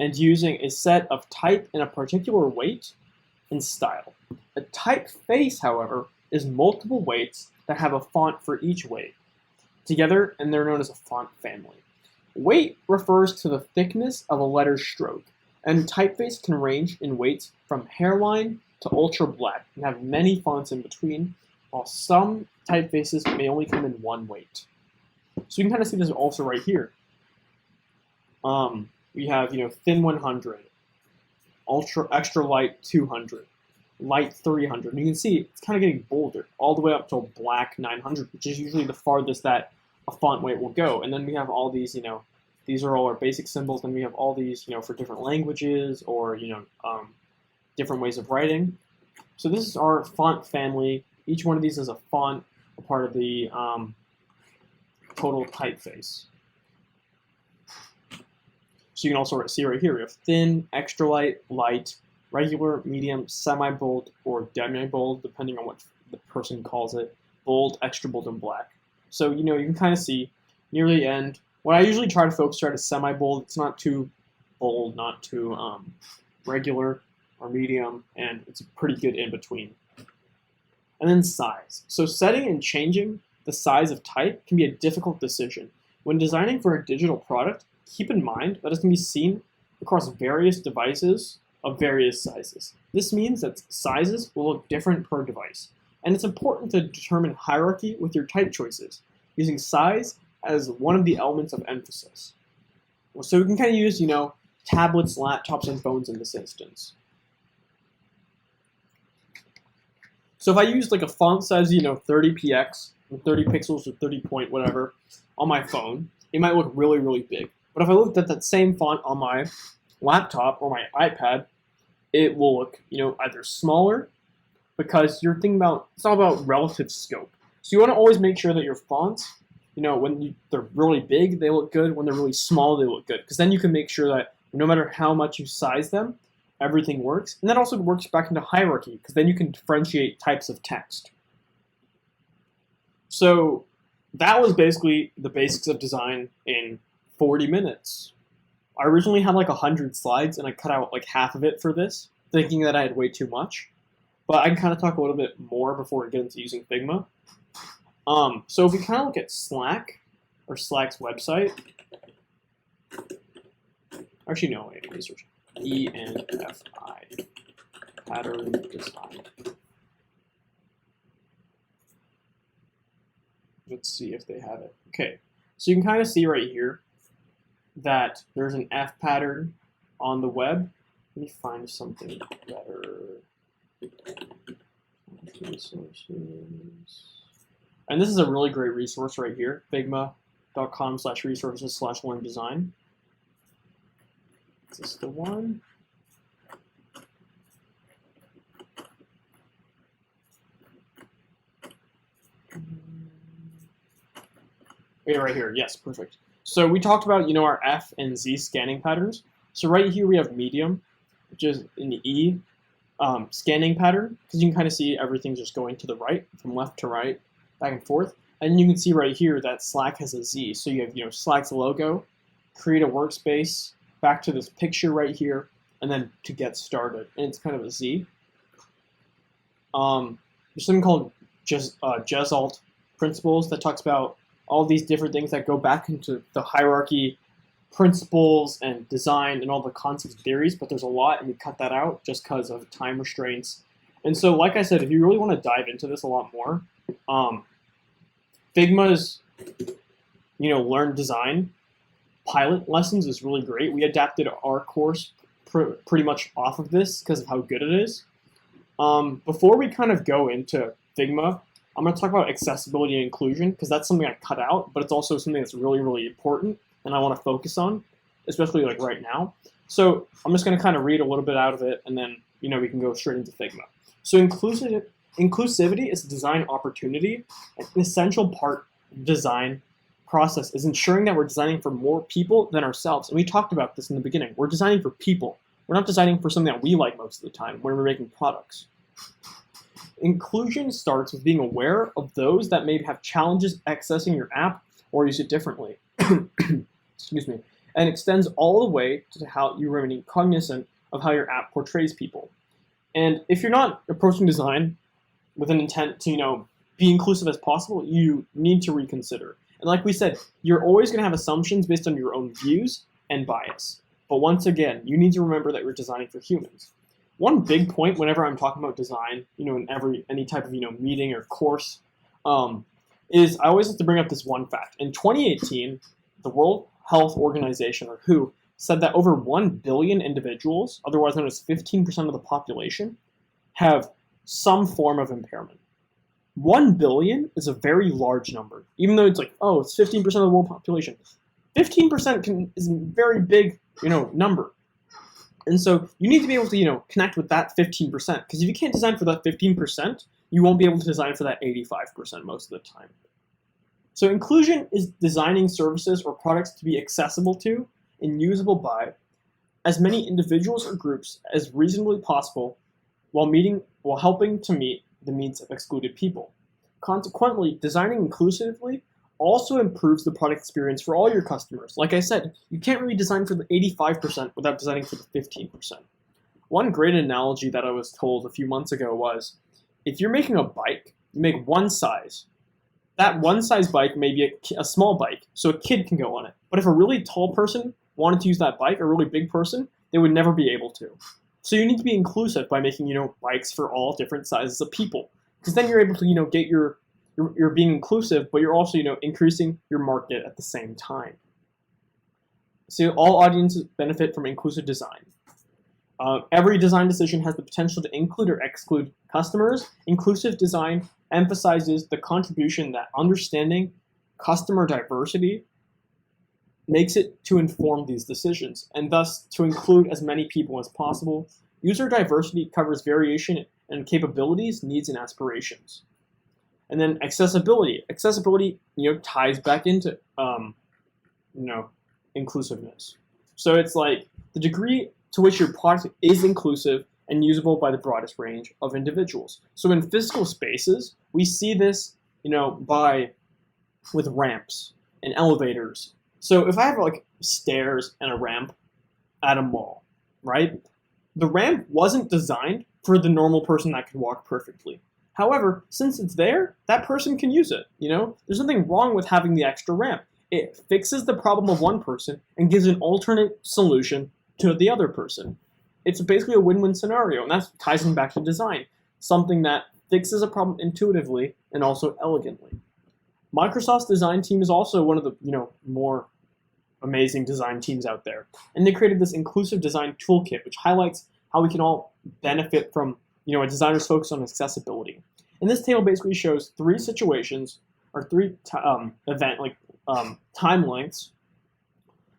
A: and using a set of type in a particular weight and style. A typeface, however, is multiple weights that have a font for each weight together, and they're known as a font family. Weight refers to the thickness of a letter's stroke, and typeface can range in weights from hairline to ultra black and have many fonts in between, while some typefaces may only come in one weight. So you can kind of see this also right here. We have, thin 100, extra light 200, light 300. And you can see it's kind of getting bolder all the way up to black 900, which is usually the farthest that a font weight will go. And then we have all these, these are all our basic symbols. Then we have all these, for different languages or, different ways of writing. So this is our font family. Each one of these is a font, a part of the total typeface. So you can also see right here, we have thin, extra light, light, regular, medium, semi-bold, or demi-bold, depending on what the person calls it, bold, extra bold, and black. So, you can kind of see near the end, what I usually try to focus on is semi-bold. It's not too bold, not too regular or medium, and it's pretty good in between. And then size. So setting and changing the size of type can be a difficult decision. When designing for a digital product, keep in mind that it can be seen across various devices of various sizes. This means that sizes will look different per device, and it's important to determine hierarchy with your type choices, using size as one of the elements of emphasis. So we can kind of use, tablets, laptops, and phones in this instance. So if I use like a font size, 30px, or 30 pixels or 30 point whatever on my phone, it might look really, really big. But if I looked at that same font on my laptop or my iPad, it will look, either smaller, because you're thinking about, it's all about relative scope. So you want to always make sure that your fonts, when they're really big, they look good. When they're really small, they look good. Because then you can make sure that no matter how much you size them, everything works. And that also works back into hierarchy, because then you can differentiate types of text. So that was basically the basics of design in 40 minutes. I originally had like 100 slides, and I cut out like half of it for this, thinking that I had way too much. But I can kind of talk a little bit more before we get into using Figma. So if we kind of look at Slack, or Slack's website, actually no, wait, research, ENFI, pattern design. Let's see if they have it. Okay, so you can kind of see right here that there's an F pattern on the web. Let me find something better. Resources. And this is a really great resource right here, figma.com/resources/learn-design. Is this the one? Okay, right here, yes, perfect. So we talked about, our F and Z scanning patterns. So right here we have medium, which is an E scanning pattern, because you can kind of see everything just going to the right, from left to right, back and forth. And you can see right here that Slack has a Z. So you have, Slack's logo, create a workspace, back to this picture right here, and then to get started. And it's kind of a Z. There's something called Gestalt principles that talks about all these different things that go back into the hierarchy principles and design and all the concepts and theories, but there's a lot, and we cut that out just because of time restraints. And so, like I said, if you really want to dive into this a lot more, Figma's, Learn Design pilot lessons is really great. We adapted our course pretty much off of this because of how good it is. Before we kind of go into Figma, I'm going to talk about accessibility and inclusion because that's something I cut out, but it's also something that's really, really important and I want to focus on, especially like right now. So I'm just going to kind of read a little bit out of it and then, we can go straight into Figma. So inclusivity is a design opportunity. An essential part of the design process is ensuring that we're designing for more people than ourselves. And we talked about this in the beginning. We're designing for people. We're not designing for something that we like most of the time when we're making products. Inclusion starts with being aware of those that may have challenges accessing your app or use it differently. Excuse me. And extends all the way to how you remain cognizant of how your app portrays people. And if you're not approaching design with an intent to, be inclusive as possible, you need to reconsider. And like we said, you're always going to have assumptions based on your own views and bias. But once again, you need to remember that you're designing for humans. One big point whenever I'm talking about design, in any type of meeting or course, is I always have to bring up this one fact. In 2018, the World Health Organization, or WHO, said that over 1 billion individuals, otherwise known as 15% of the population, have some form of impairment. 1 billion is a very large number, even though it's like, oh, it's 15% of the world population. 15% is a very big, number. And so you need to be able to, connect with that 15%, because if you can't design for that 15%, you won't be able to design for that 85% most of the time. So inclusion is designing services or products to be accessible to and usable by as many individuals or groups as reasonably possible while helping to meet the needs of excluded people. Consequently, designing inclusively also improves the product experience for all your customers. Like I said, you can't really design for the 85% without designing for the 15%. One great analogy that I was told a few months ago was, if you're making a bike, you make one size. That one size bike may be a small bike, so a kid can go on it. But if a really tall person wanted to use that bike, a really big person, they would never be able to. So you need to be inclusive by making, bikes for all different sizes of people. Because then you're able to, get you're being inclusive, but you're also, increasing your market at the same time. So all audiences benefit from inclusive design. Every design decision has the potential to include or exclude customers. Inclusive design emphasizes the contribution that understanding customer diversity makes it to inform these decisions, and thus to include as many people as possible. User diversity covers variation in capabilities, needs, and aspirations. And then accessibility. Accessibility, ties back into, inclusiveness. So it's like the degree to which your product is inclusive and usable by the broadest range of individuals. So in physical spaces, we see this, with ramps and elevators. So if I have like stairs and a ramp at a mall, right? The ramp wasn't designed for the normal person that could walk perfectly. However, since it's there, that person can use it, There's nothing wrong with having the extra ramp. It fixes the problem of one person and gives an alternate solution to the other person. It's basically a win-win scenario, and that ties in back to design, something that fixes a problem intuitively and also elegantly. Microsoft's design team is also one of the more amazing design teams out there, and they created this inclusive design toolkit, which highlights how we can all benefit from a designer's focus on accessibility. And this table basically shows 3 situations or 3 time lengths,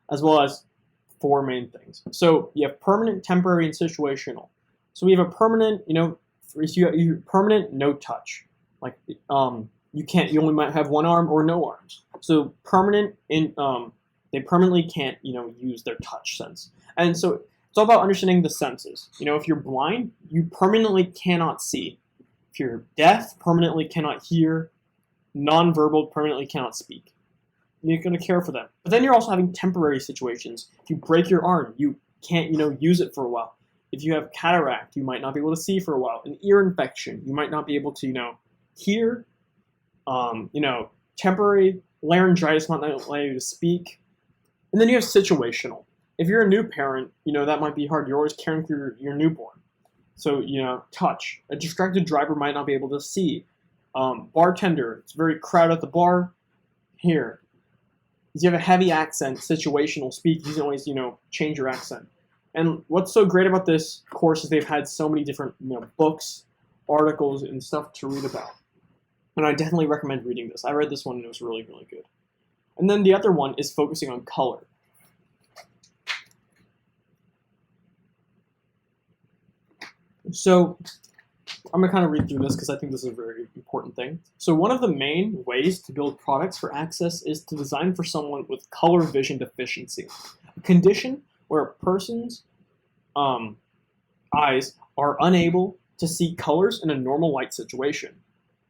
A: as well as 4 main things. So you have permanent, temporary, and situational. So we have a permanent, permanent no touch. Like you only might have one arm or no arms. So permanent they permanently can't, use their touch sense. And so it's all about understanding the senses. If you're blind, you permanently cannot see. If you're deaf, permanently cannot hear. Nonverbal, permanently cannot speak. You're going to care for them. But then you're also having temporary situations. If you break your arm, you can't, use it for a while. If you have cataract, you might not be able to see for a while. An ear infection, you might not be able to, hear. Temporary laryngitis might not allow you to speak. And then you have situational. If you're a new parent, that might be hard. You're always caring for your newborn. So, touch. A distracted driver might not be able to see. Bartender, it's very crowded at the bar. Here. If you have a heavy accent, situational speak, you can always, change your accent. And what's so great about this course is they've had so many different books, articles, and stuff to read about. And I definitely recommend reading this. I read this one and it was really, really good. And then the other one is focusing on color. So I'm going to kind of read through this because I think this is a very important thing. So one of the main ways to build products for access is to design for someone with color vision deficiency, a condition where a person's eyes are unable to see colors in a normal light situation.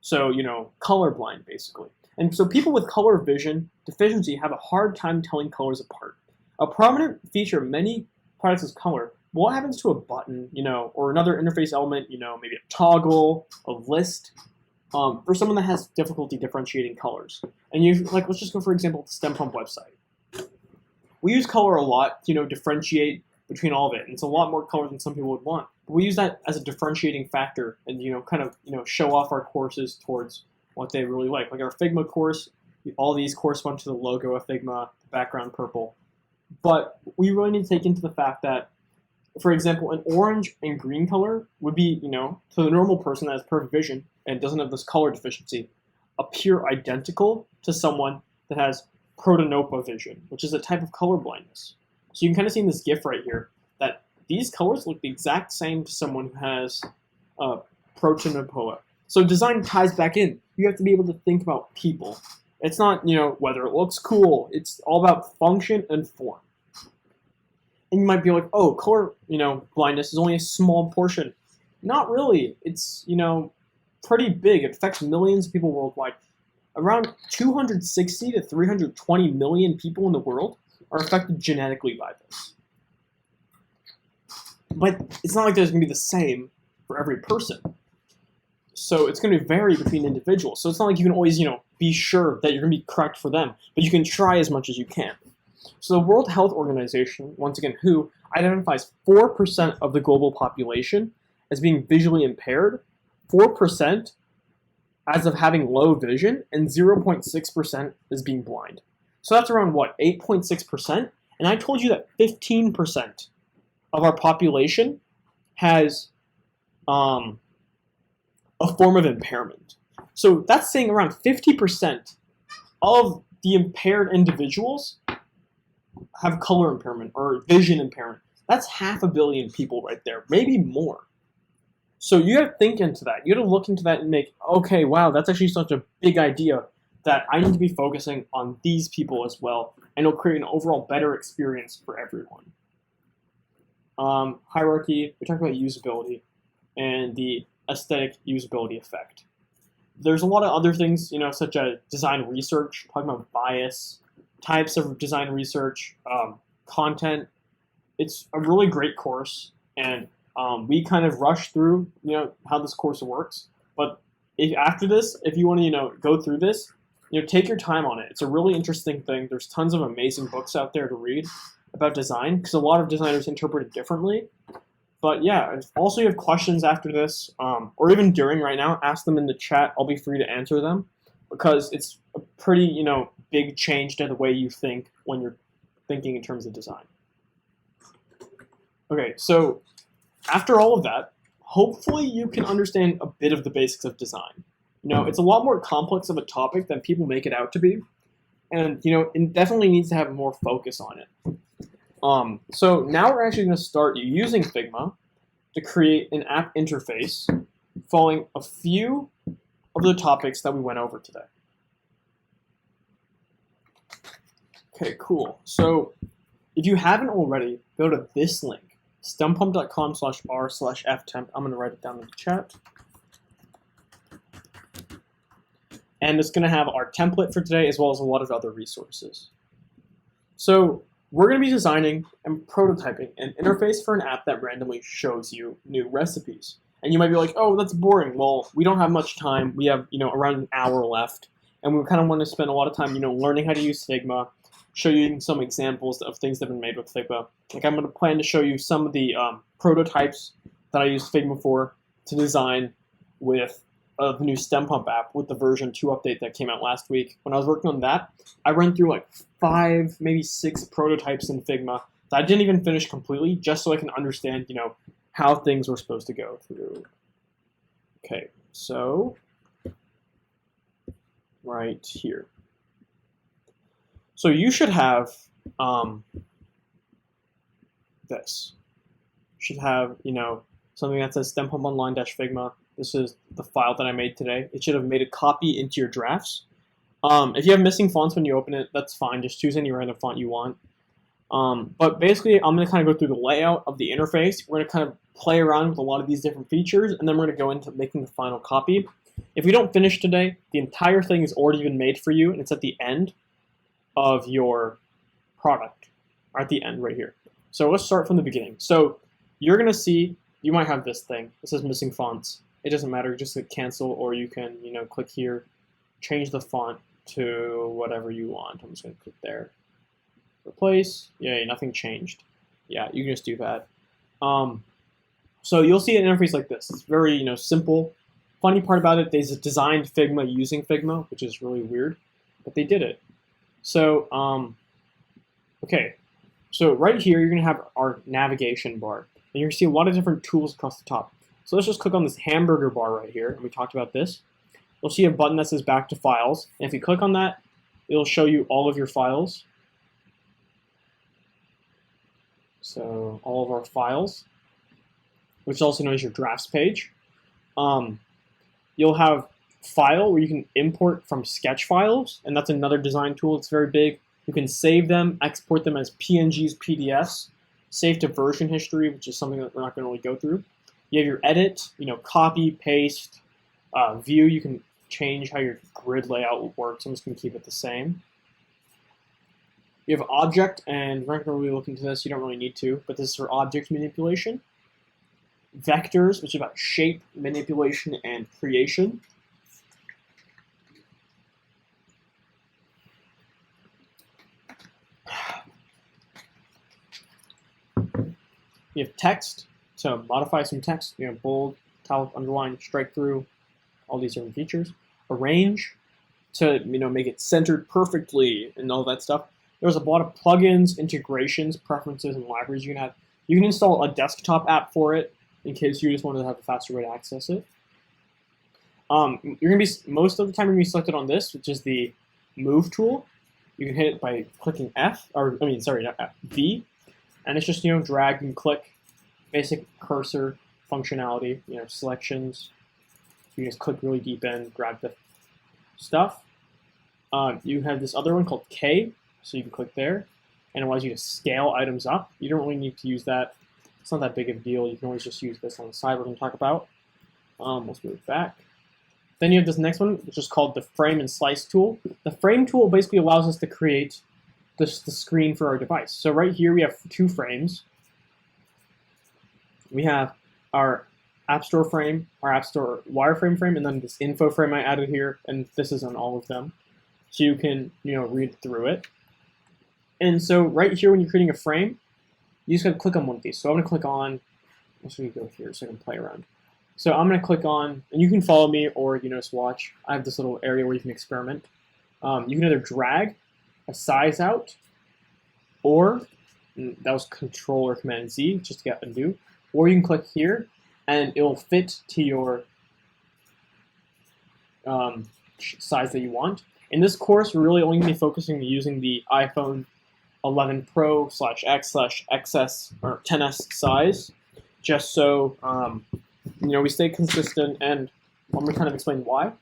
A: So, colorblind, basically. And so people with color vision deficiency have a hard time telling colors apart. A prominent feature of many products is color. What happens to a button, or another interface element, maybe a toggle, a list, for someone that has difficulty differentiating colors? And let's just go, for example, the STEMpump website. We use color a lot to, differentiate between all of it. And it's a lot more color than some people would want. But we use that as a differentiating factor and, show off our courses towards what they really like. Like our Figma course, all these correspond to the logo of Figma, the background purple. But we really need to take into the fact that, for example, an orange and green color would be, to the normal person that has perfect vision and doesn't have this color deficiency, appear identical to someone that has protonopa vision, which is a type of color blindness. So you can kind of see in this GIF right here that these colors look the exact same to someone who has protonopa. So design ties back in. You have to be able to think about people. It's not, whether it looks cool. It's all about function and form. And you might be like, oh, color, blindness is only a small portion. Not really. It's, pretty big. It affects millions of people worldwide. Around 260 to 320 million people in the world are affected genetically by this. But it's not like there's going to be the same for every person. So it's going to vary between individuals. So it's not like you can always, be sure that you're going to be correct for them. But you can try as much as you can. So the World Health Organization, once again, WHO, identifies 4% of the global population as being visually impaired, 4% as of having low vision, and 0.6% as being blind. So that's around, 8.6%? And I told you that 15% of our population has a form of impairment. So that's saying around 50% of the impaired individuals have color impairment or vision impairment. That's 500 million people right there, maybe more. So you have to think into that. You have to look into that and make, okay, wow, that's actually such a big idea that I need to be focusing on these people as well, and it'll create an overall better experience for everyone. Hierarchy, we talked about usability and the aesthetic usability effect. There's a lot of other things, such as design research, talking about bias, types of design research, content. It's a really great course, and we kind of rush through, how this course works. But after this, if you want to, go through this, take your time on it. It's a really interesting thing. There's tons of amazing books out there to read about design because a lot of designers interpret it differently. But yeah, if also you have questions after this, or even during right now, ask them in the chat. I'll be free to answer them because it's a pretty, big change to the way you think when you're thinking in terms of design. Okay, so after all of that, hopefully you can understand a bit of the basics of design. It's a lot more complex of a topic than people make it out to be. And, it definitely needs to have more focus on it. So now we're actually going to start using Figma to create an app interface following a few of the topics that we went over today. Okay, cool. So if you haven't already, go to this link, stempump.com/r/ftemp. I'm going to write it down in the chat. And it's going to have our template for today as well as a lot of other resources. So we're going to be designing and prototyping an interface for an app that randomly shows you new recipes. And you might be like, oh, that's boring. Well, we don't have much time. We have, around an hour left. And we kind of want to spend a lot of time, learning how to use Figma, show you some examples of things that have been made with Figma. Like I'm going to plan to show you some of the prototypes that I used Figma for to design with the new STEMpump app with the version 2 update that came out last week. When I was working on that, I ran through like 5, maybe 6 prototypes in Figma I didn't even finish completely, just so I can understand, how things were supposed to go through. Okay, so right here. So you should have this. You should have, something that says STEMpump Online Figma. This is the file that I made today. It should have made a copy into your drafts. If you have missing fonts when you open it, that's fine. Just choose any random font you want. But basically, I'm going to kind of go through the layout of the interface. We're going to kind of play around with a lot of these different features, and then we're going to go into making the final copy. If we don't finish today, the entire thing has already been made for you, and it's at the end of your product, or at the end right here. So let's start from the beginning. So you're going to see, you might have this thing. It says missing fonts. It doesn't matter. Just click cancel, or you can, click here, change the font to whatever you want. I'm just going to click there. Replace. Yay, nothing changed. Yeah, you can just do that. So you'll see an interface like this. It's very, simple. Funny part about it, they designed Figma using Figma, which is really weird, but they did it. So, okay. So right here, you're going to have our navigation bar, and you're going to see a lot of different tools across the top. So let's just click on this hamburger bar right here, and we talked about this. You'll see a button that says back to files, and if you click on that, it'll show you all of your files. So all of our files, which is also known as your drafts page. You'll have file where you can import from sketch files, and that's another design tool. It's very big. You can save them, export them as PNGs, PDFs, save to version history, which is something that we're not going to really go through. You have your edit, copy, paste, view. You can change how your grid layout works. I'm just going to keep it the same. You have object, and we're not going to really look into this. You don't really need to, but this is for object manipulation. Vectors, which is about shape manipulation and creation. You have text, so modify some text. You have bold, italic, underline, strike through, all these different features. Arrange, to make it centered perfectly and all that stuff. There's a lot of plugins, integrations, preferences, and libraries you can have. You can install a desktop app for it in case you just want to have a faster way to access it. You're going to be, most of the time, you're going to be selected on this, which is the move tool. You can hit it by clicking V, and it's just, drag and click, basic cursor functionality, selections. You just click really deep in, grab the stuff. You have this other one called K, so you can click there, and it allows you to scale items up. You don't really need to use that. It's not that big of a deal. You can always just use this on the side we're going to talk about. Let's move back. Then you have this next one, which is called the frame and slice tool. The frame tool basically allows us to create the screen for our device. So right here we have 2 frames. We have our App Store frame, our App Store wireframe frame, and then this info frame I added here, and this is on all of them. So you can, read through it. And so right here, when you're creating a frame, you just gotta click on one of these. So I'm gonna click on, let's go here so I can play around. So I'm gonna click on, and you can follow me or just watch. I have this little area where you can experiment. You can either drag a size out, or that was Control or Command Z just to get undo, or you can click here and it'll fit to your size that you want. In this course, we're really only going to be focusing on using the iPhone 11 Pro /X/XS or 10s size, just so we stay consistent, and I'm going to kind of explain why.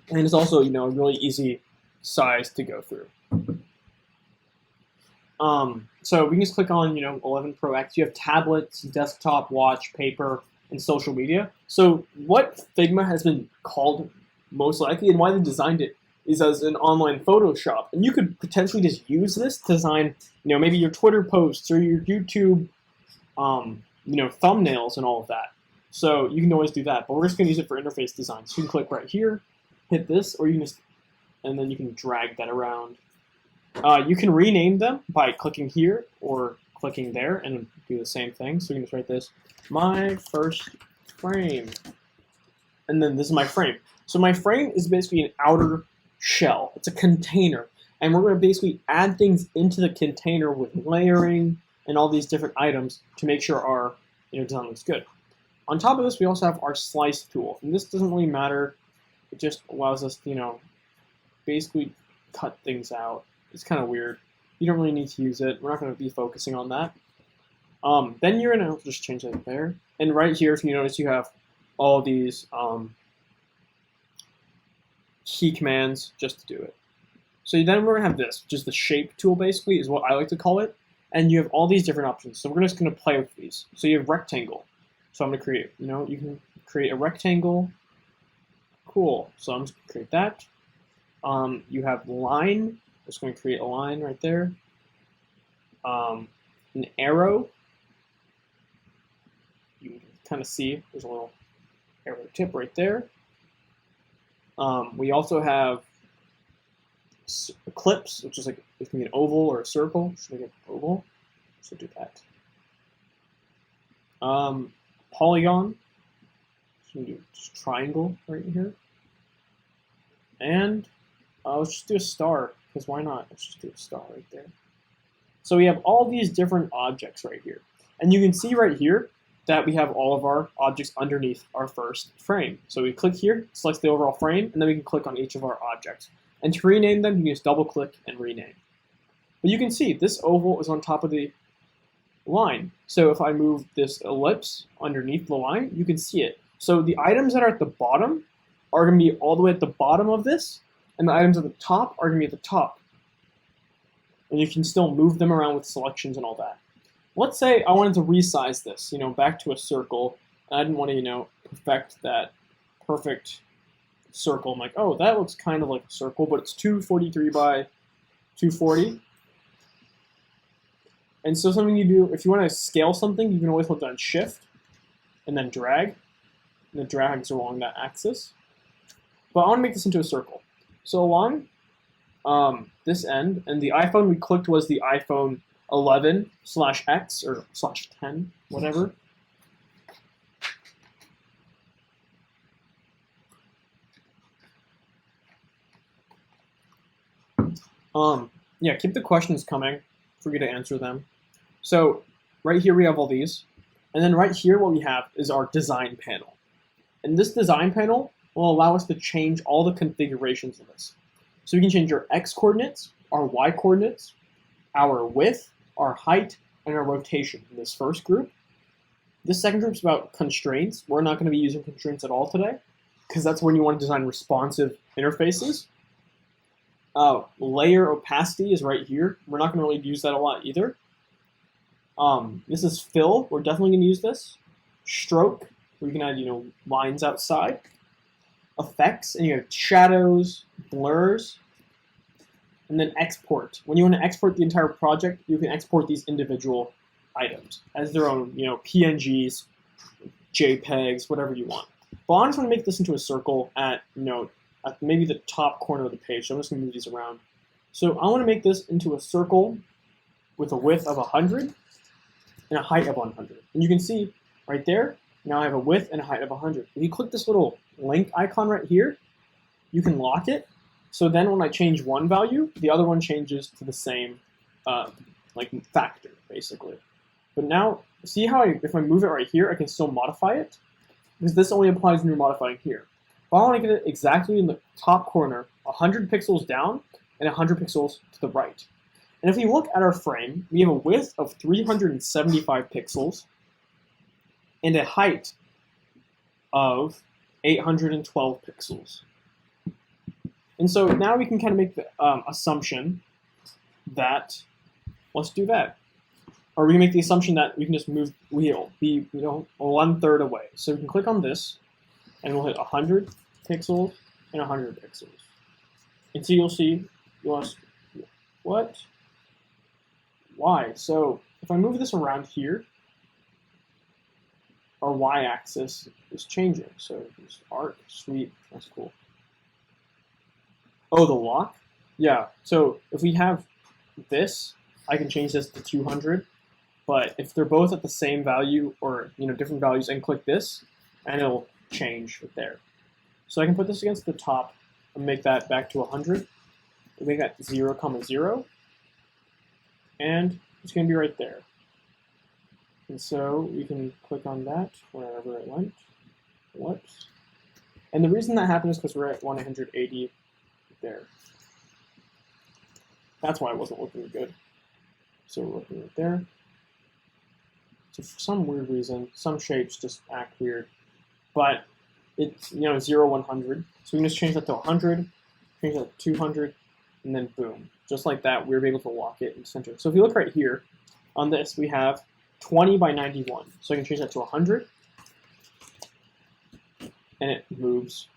A: And it's also a really easy size to go through. So we can just click on 11 Pro X. You have tablets, desktop, watch, paper, and social media. So what Figma has been called most likely, and why they designed it, is as an online Photoshop. And you could potentially just use this to design, maybe your Twitter posts or your YouTube, thumbnails and all of that. So you can always do that, but we're just going to use it for interface design. So you can click right here, hit this, or you can just, and then you can drag that around. You can rename them by clicking here or clicking there and do the same thing. So you can just write this, my first frame. And then this is my frame. So my frame is basically an outer shell. It's a container. And we're going to basically add things into the container with layering and all these different items to make sure our design looks good. On top of this, we also have our slice tool. And this doesn't really matter. It just allows us to, basically cut things out. It's kind of weird. You don't really need to use it. We're not going to be focusing on that. Then you're going to just change that there. And right here, if you notice, you have all these key commands just to do it. So then we're going to have this, which is the shape tool, basically, is what I like to call it. And you have all these different options. So we're just going to play with these. So you have rectangle. So I'm going to create, you can create a rectangle. Cool. So I'm just going to create that. You have line. I'm just going to create a line right there. An arrow. You can kind of see there's a little arrow tip right there. We also have ellipse, which is like it can be an oval or a circle. Should I get oval? So do that. Polygon. So do just triangle right here. And let's just do a star, because why not? Let's just do a star right there. So we have all these different objects right here. And you can see right here that we have all of our objects underneath our first frame. So we click here, select the overall frame, and then we can click on each of our objects. And to rename them, you can just double click and rename. But you can see this oval is on top of the line. So if I move this ellipse underneath the line, you can see it. So the items that are at the bottom are going to be all the way at the bottom of this, and the items at the top are going to be at the top. And you can still move them around with selections and all that. Let's say I wanted to resize this, back to a circle, and I didn't want to, perfect that perfect circle. I'm like, oh, that looks kind of like a circle, but it's 243 by 240. And so something you do, if you want to scale something, you can always hold down Shift and then drag. And it drags along that axis. But I want to make this into a circle. So along this end, and the iPhone we clicked was the iPhone 11/X or /10, whatever. Yeah, keep the questions coming. Forget to answer them. So right here we have all these. And then right here what we have is our design panel. And this design panel will allow us to change all the configurations of this. So we can change our X coordinates, our Y coordinates, our width, our height, and our rotation in this first group. This second group is about constraints. We're not going to be using constraints at all today, because that's when you want to design responsive interfaces. Layer opacity is right here. We're not going to really use that a lot either. This is fill. We're definitely going to use this. Stroke, where you can add lines outside. Effects, and you have shadows, blurs, and then export. When you want to export the entire project, you can export these individual items as their own, PNGs, JPEGs, whatever you want. But I just want to make this into a circle at maybe the top corner of the page. So I'm just going to move these around. So I want to make this into a circle with a width of 100 and a height of 100. And you can see right there, now I have a width and a height of 100. If you click this little link icon right here, you can lock it. So then when I change one value, the other one changes to the same factor, basically. But now, see how if I move it right here, I can still modify it? Because this only applies when you're modifying here. But I want to get it exactly in the top corner, 100 pixels down and 100 pixels to the right. And if we look at our frame, we have a width of 375 pixels and a height of 812 pixels. And so now we can kind of make the assumption that, let's do that. Or we can make the assumption that we can just move wheel, be 1/3 away. So we can click on this, and we'll hit 100 pixels and 100 pixels. And so you'll ask, what? Why? So if I move this around here, our y-axis is changing. So just arc, sweep, that's cool. Oh, the lock? Yeah, so if we have this, I can change this to 200. But if they're both at the same value or different values, and click this, and it'll change right there. So I can put this against the top and make that back to 100. we make that 0, 0, and it's going to be right there. And so we can click on that wherever it went. Whoops. And the reason that happened is because we're at 180 there. That's why it wasn't looking good. So we're looking right there. So for some weird reason, some shapes just act weird. But it's 0, 100. So we can just change that to 100, change that to 200, and then boom. Just like that, we're able to lock it in center. So if you look right here, on this, we have 20 by 91. So I can change that to 100, and it moves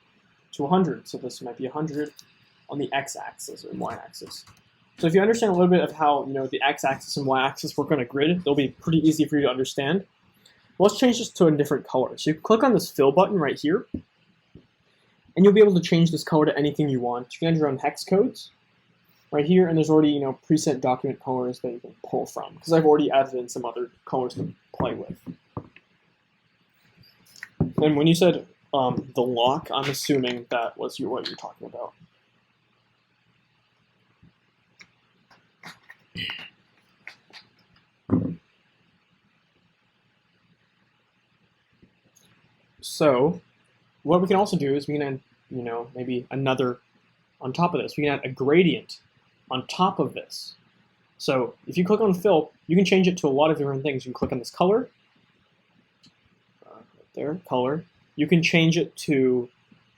A: to 100. So this might be 100 on the x-axis or y-axis. So if you understand a little bit of how the x-axis and y-axis work on a grid, they'll be pretty easy for you to understand. Let's change this to a different color. So you click on this fill button right here, and you'll be able to change this color to anything you want. You can add your own hex codes right here, and there's already preset document colors that you can pull from, because I've already added in some other colors to play with. And when you said the lock, I'm assuming that was what you're talking about. So what we can also do is we can add, maybe another on top of this. We can add a gradient on top of this. So if you click on fill, you can change it to a lot of different things. You can click on this color, right there, color. You can change it to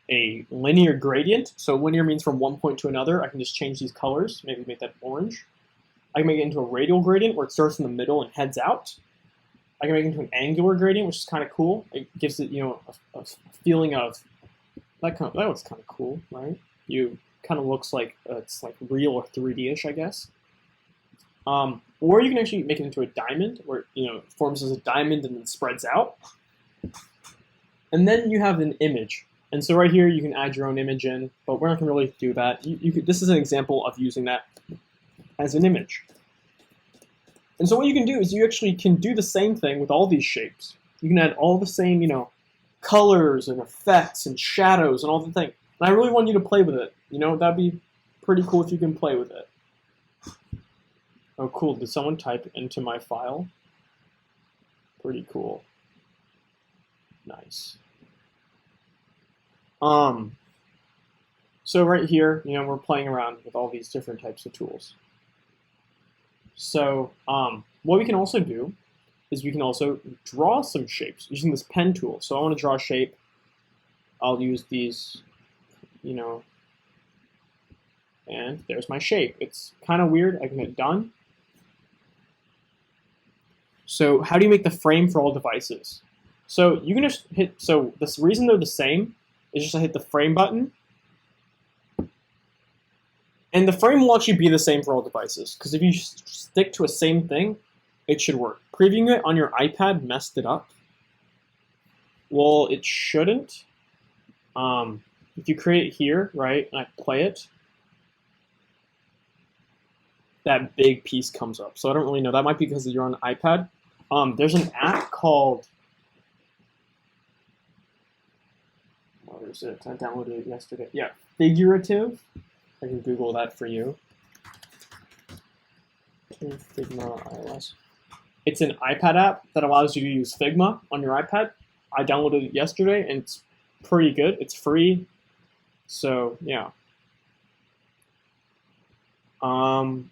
A: a linear gradient. So linear means from one point to another. I can just change these colors, maybe make that orange. I can make it into a radial gradient where it starts in the middle and heads out. I can make it into an angular gradient, which is kind of cool. It gives it, a feeling of that was kind of cool, right? You kind of looks like it's like real or 3D-ish, I guess. Or you can actually make it into a diamond, where it forms as a diamond and then spreads out. And then you have an image. And so right here you can add your own image in, but we're not going to really do that. This is an example of using that as an image. And so what you can do is you actually can do the same thing with all these shapes. You can add all the same, colors and effects and shadows and all the things. And I really want you to play with it. That'd be pretty cool if you can play with it. Oh, cool. Did someone type into my file? Pretty cool. Nice. So right here, we're playing around with all these different types of tools. So what we can also do is we can also draw some shapes using this pen tool. So I want to draw a shape. I'll use these, and there's my shape. It's kind of weird. I can hit done. So how do you make the frame for all devices? So you can just hit, so the reason they're the same is just to hit the frame button. And the frame will actually be the same for all devices, because if you stick to a same thing, it should work. Previewing it on your iPad messed it up. Well, it shouldn't. If you create it here, right, and I play it, that big piece comes up. So I don't really know. That might be because you're on an iPad. There's an app called, where's it? I downloaded it yesterday. Yeah, Figurative. I can Google that for you. Figma iOS. It's an iPad app that allows you to use Figma on your iPad. I downloaded it yesterday, and it's pretty good. It's free. So, yeah.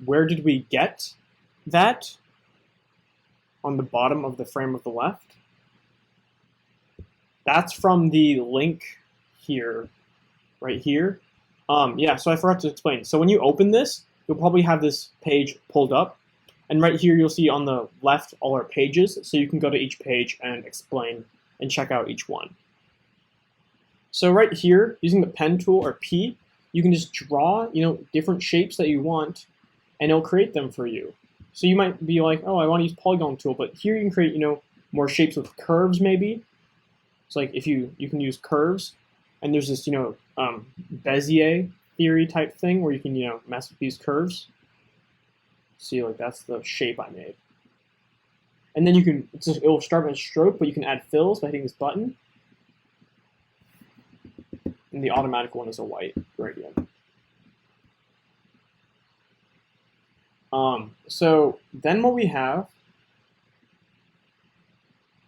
A: Where did we get that? On the bottom of the frame of the left. That's from the link here, right here. Yeah, so I forgot to explain. So when you open this, you'll probably have this page pulled up. And right here, you'll see on the left all our pages. So you can go to each page and explain and check out each one. So right here, using the pen tool, or P, you can just draw, different shapes that you want, and it'll create them for you. So you might be like, oh, I want to use polygon tool, but here you can create, more shapes with curves maybe. So like if you can use curves, and there's this, Bezier theory type thing where you can, mess with these curves. See, like that's the shape I made. And then you can, it'll start with a stroke, but you can add fills by hitting this button. And the automatic one is a white gradient. So then what we have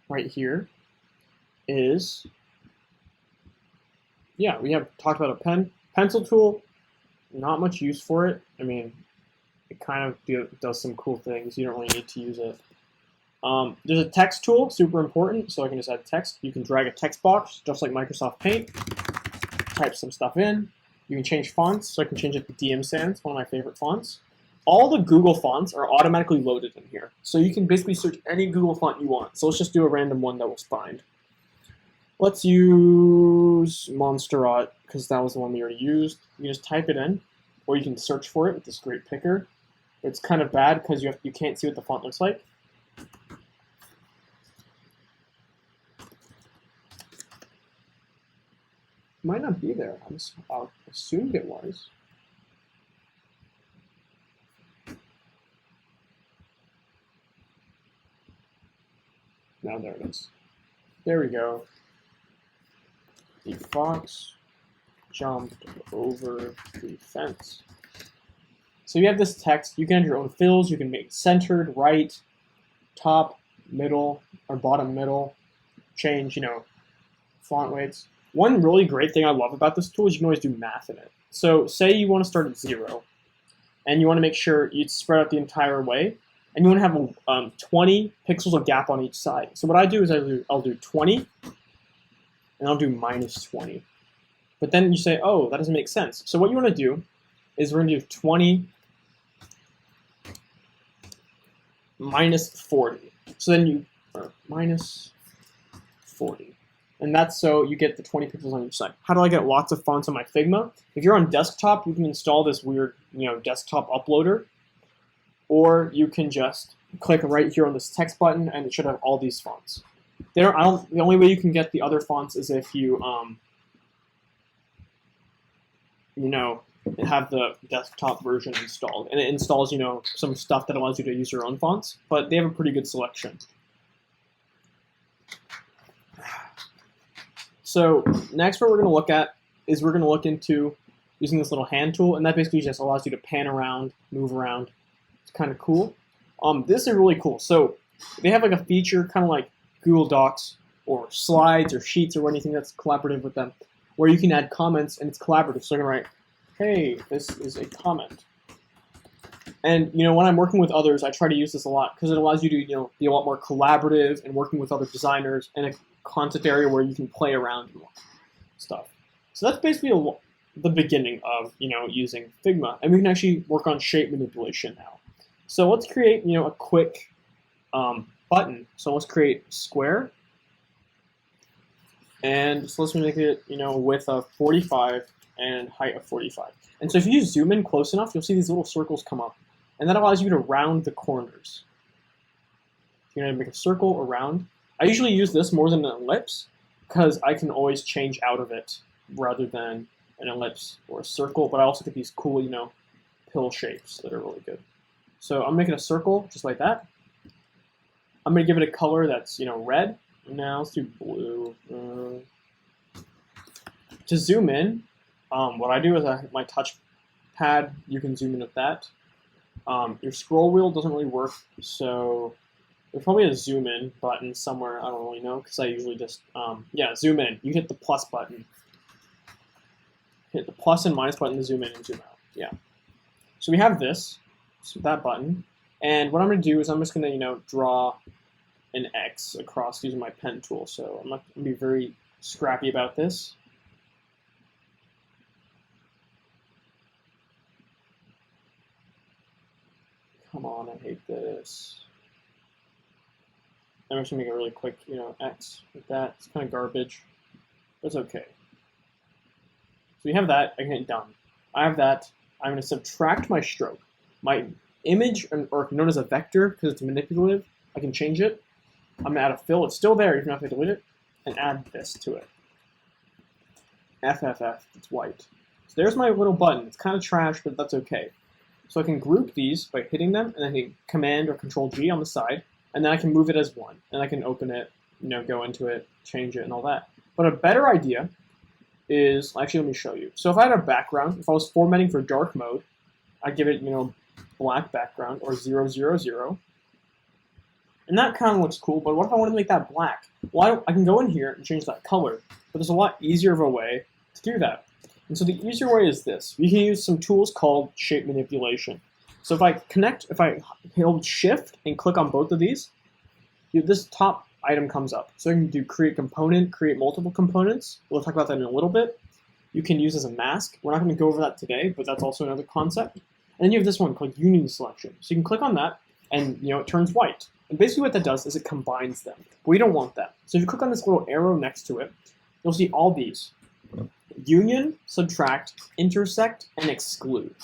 A: right here is, yeah, we have talked about a pencil tool. Not much use for it. I mean, it kind of does some cool things. You don't really need to use it. There's a text tool, super important. So I can just add text. You can drag a text box, just like Microsoft Paint. Type some stuff in. You can change fonts. So I can change it to DM Sans, one of my favorite fonts. All the Google fonts are automatically loaded in here. So you can basically search any Google font you want. So let's just do a random one that we'll find. Let's use Monsterot, because that was the one we already used. You just type it in, or you can search for it with this great picker. It's kind of bad because you can't see what the font looks like. Might not be there. I assumed it was. Now there it is. There we go. The fox jumped over the fence. So you have this text. You can add your own fills. You can make it centered, right, top, middle, or bottom middle. Change, font weights. One really great thing I love about this tool is you can always do math in it. So say you want to start at 0, and you want to make sure you spread out the entire way, and you want to have 20 pixels of gap on each side. So what I do is I'll do 20, and I'll do minus 20. But then you say, oh, that doesn't make sense. So what you want to do is we're going to do 20 minus 40. So then minus 40. And that's so you get the 20 pixels on each side. How do I get lots of fonts on my Figma? If you're on desktop, you can install this weird, desktop uploader. Or you can just click right here on this text button, and it should have all these fonts. The only way you can get the other fonts is if you, have the desktop version installed, and it installs, some stuff that allows you to use your own fonts. But they have a pretty good selection. So next, what we're going to look at is we're going to look into using this little hand tool, and that basically just allows you to pan around, move around. It's kind of cool. This is really cool. So they have like a feature, kind of like Google Docs or Slides or Sheets or anything that's collaborative with them, where you can add comments and it's collaborative. So I can write, hey, this is a comment. And when I'm working with others, I try to use this a lot because it allows you to be a lot more collaborative and working with other designers in a content area where you can play around and stuff. So that's basically the beginning of using Figma, and we can actually work on shape manipulation now. So let's create a quick button. So let's create square, and so let's make it width of 45 and height of 45. And so if you zoom in close enough, you'll see these little circles come up, and that allows you to round the corners. You're going to make a circle around. I usually use this more than an ellipse because I can always change out of it rather than an ellipse or a circle, but I also get these cool, pill shapes that are really good. So I'm making a circle just like that. I'm going to give it a color that's, red. Now let's do blue. To zoom in, what I do is my touch pad, you can zoom in with that. Your scroll wheel doesn't really work, so there's probably a zoom in button somewhere. I don't really know because I usually just, zoom in. You hit the plus button. Hit the plus and minus button to zoom in and zoom out. Yeah. So we have this, so that button. And what I'm going to do is I'm just going to, draw an X across using my pen tool. So I'm not going to be very scrappy about this. Come on, I hate this. I'm just going to make a really quick, X like that. It's kind of garbage. That's okay. So we have that. I can hit done. I have that. I'm going to subtract my stroke. My image, or known as a vector, because it's manipulative, I can change it. I'm going to add a fill. It's still there, even if I delete it, and add this to it. FFF, it's white. So there's my little button. It's kind of trash, but that's okay. So I can group these by hitting them, and then hit Command or Control G on the side, and then I can move it as one, and I can open it, go into it, change it, and all that. But a better idea is, actually let me show you. So if I had a background, if I was formatting for dark mode, I'd give it, black background, or 0, 0, 0. And that kind of looks cool, but what if I want to make that black? Well, I can go in here and change that color, but there's a lot easier of a way to do that. And so the easier way is this. We can use some tools called shape manipulation. So if I hold shift and click on both of these, this top item comes up. So you can do create component, create multiple components. We'll talk about that in a little bit. You can use as a mask. We're not going to go over that today, but that's also another concept. And then you have this one called union selection. So you can click on that, and it turns white. And basically what that does is it combines them. But we don't want that. So if you click on this little arrow next to it, you'll see all these. Union, subtract, intersect, and exclude.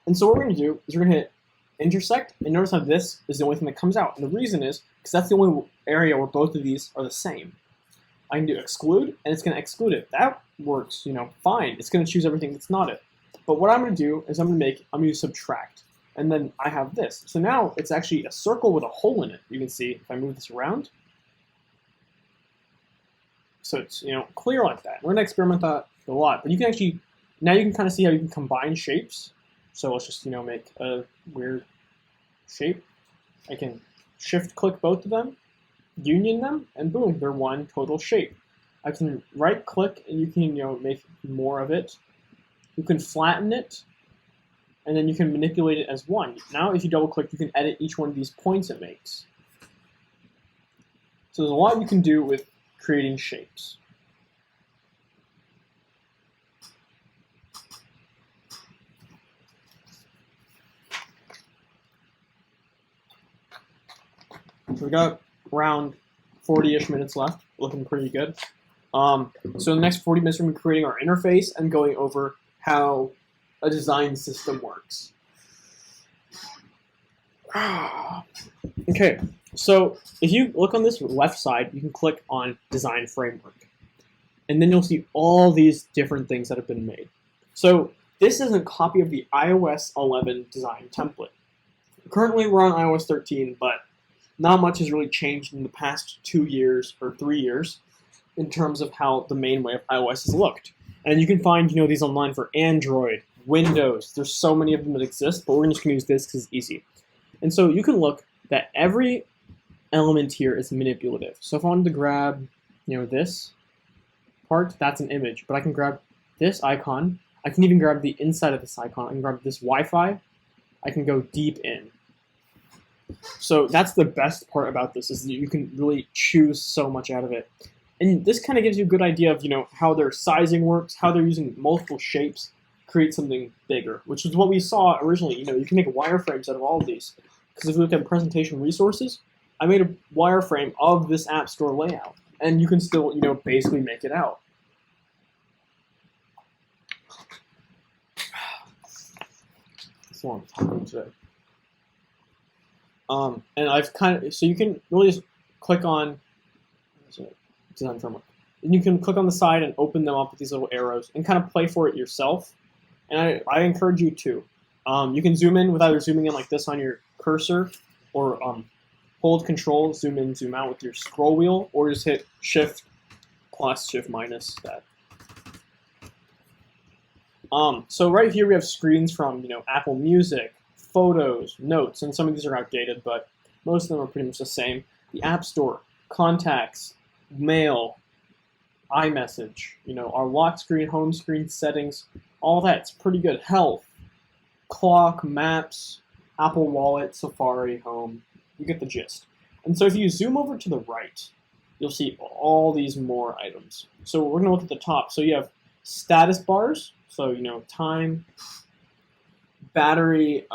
A: And so what we're going to do is we're going to hit intersect, and notice how this is the only thing that comes out. And the reason is because that's the only area where both of these are the same. I can do exclude, and it's going to exclude it. That works, fine. It's going to choose everything that's not it. But what I'm going to do is I'm going to use subtract, and then I have this. So now it's actually a circle with a hole in it. You can see if I move this around. So it's clear like that. We're going to experiment that a lot, but you can actually now you can kind of see how you can combine shapes. So let's just make a weird shape. I can shift click both of them, union them, and boom, they're one total shape. I can right click and you can make more of it. You can flatten it, and then you can manipulate it as one. Now if you double click, you can edit each one of these points it makes. So there's a lot you can do with creating shapes. So we got around 40-ish minutes left, looking pretty good. So in the next 40 minutes, we're going to be creating our interface and going over how a design system works. Okay, so if you look on this left side, you can click on Design Framework. And then you'll see all these different things that have been made. So this is a copy of the iOS 11 design template. Currently, we're on iOS 13, but not much has really changed in the past 2 years or 3 years in terms of how the main way of iOS has looked. And you can find these online for Android, Windows. There's so many of them that exist, but we're just going to use this because it's easy. And so you can look that every element here is manipulative. So if I wanted to grab this part, that's an image. But I can grab this icon. I can even grab the inside of this icon. I can grab this Wi-Fi. I can go deep in. So that's the best part about this, is that you can really choose so much out of it. And this kind of gives you a good idea of how their sizing works, how they're using multiple shapes to create something bigger, which is what we saw originally. You can make wireframes out of all of these. Because if you look at presentation resources, I made a wireframe of this App Store layout, and you can still basically make it out. That's what I'm talking today. And I've so you can really just click on Design Framework. And you can click on the side and open them up with these little arrows and kind of play for it yourself. And I encourage you to. You can zoom in with either zooming in like this on your cursor, or hold Control, zoom in, zoom out with your scroll wheel, or just hit Shift plus, Shift minus that. So right here we have screens from Apple Music, Photos, Notes, and some of these are outdated, but most of them are pretty much the same. The App Store, Contacts, Mail, iMessage, our lock screen, home screen, settings, all that's pretty good. Health, clock, maps, Apple Wallet, Safari, Home, you get the gist. And so if you zoom over to the right, you'll see all these more items. So we're going to look at the top. So you have status bars, so time, battery,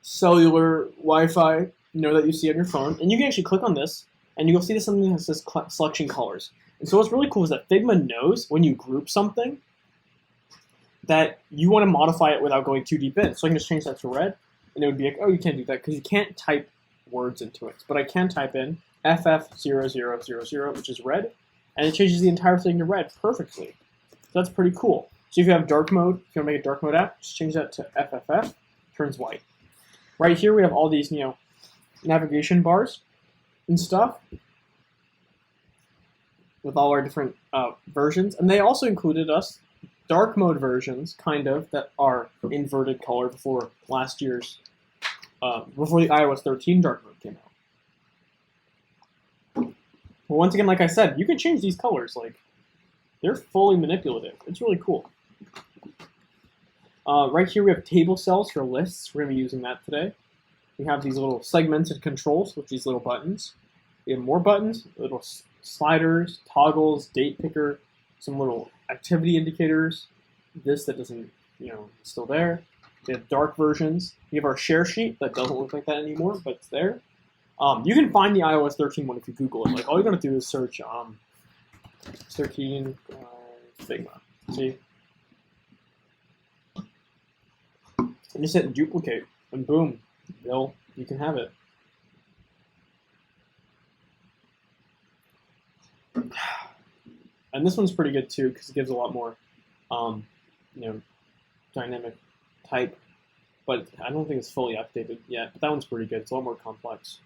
A: cellular, Wi-Fi, that you see on your phone. And you can actually click on this, and you'll see this something that says selection colors. And so what's really cool is that Figma knows when you group something that you want to modify it without going too deep in. So I can just change that to red, and it would be like, oh, you can't do that because you can't type words into it. But I can type in FF0000, which is red, and it changes the entire thing to red perfectly. So that's pretty cool. So if you have dark mode, if you want to make a dark mode app, just change that to FFF, turns white. Right here we have all these, navigation bars and stuff. with all our different versions, and they also included us dark mode versions, kind of, that are inverted color before last year's, before the iOS 13 dark mode came out. But once again, like I said, you can change these colors. Like, they're fully manipulative. It's really cool. Right here we have table cells for lists. We're going to be using that today. We have these little segmented controls with these little buttons. We have more buttons, little sliders, toggles, date picker, some little activity indicators. This that doesn't, still there. We have dark versions. We have our share sheet that doesn't look like that anymore, but it's there. You can find the iOS 13 one if you Google it. Like, all you're gonna do is search 13 Figma. See? And just hit duplicate, and boom, you can have it. And this one's pretty good too because it gives a lot more, dynamic type. But I don't think it's fully updated yet. But that one's pretty good. It's a lot more complex.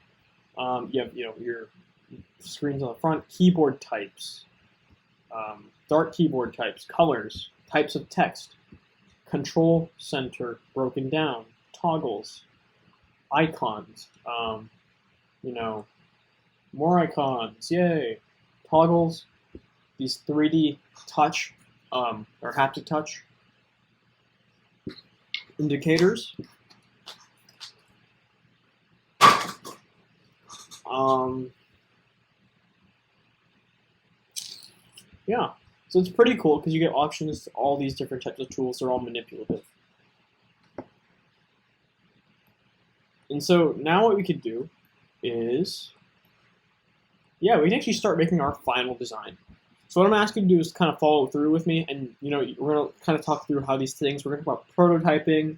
A: You have your screens on the front, keyboard types, dark keyboard types, colors, types of text, control center broken down, toggles, icons, more icons, yay, toggles, these 3D touch or haptic touch indicators. Yeah, so it's pretty cool because you get options to all these different types of tools. They're all manipulative. And so now what we could do is, we can actually start making our final design. So what I'm asking you to do is kind of follow through with me, and we're going to kind of talk through how these things. We're going to talk about prototyping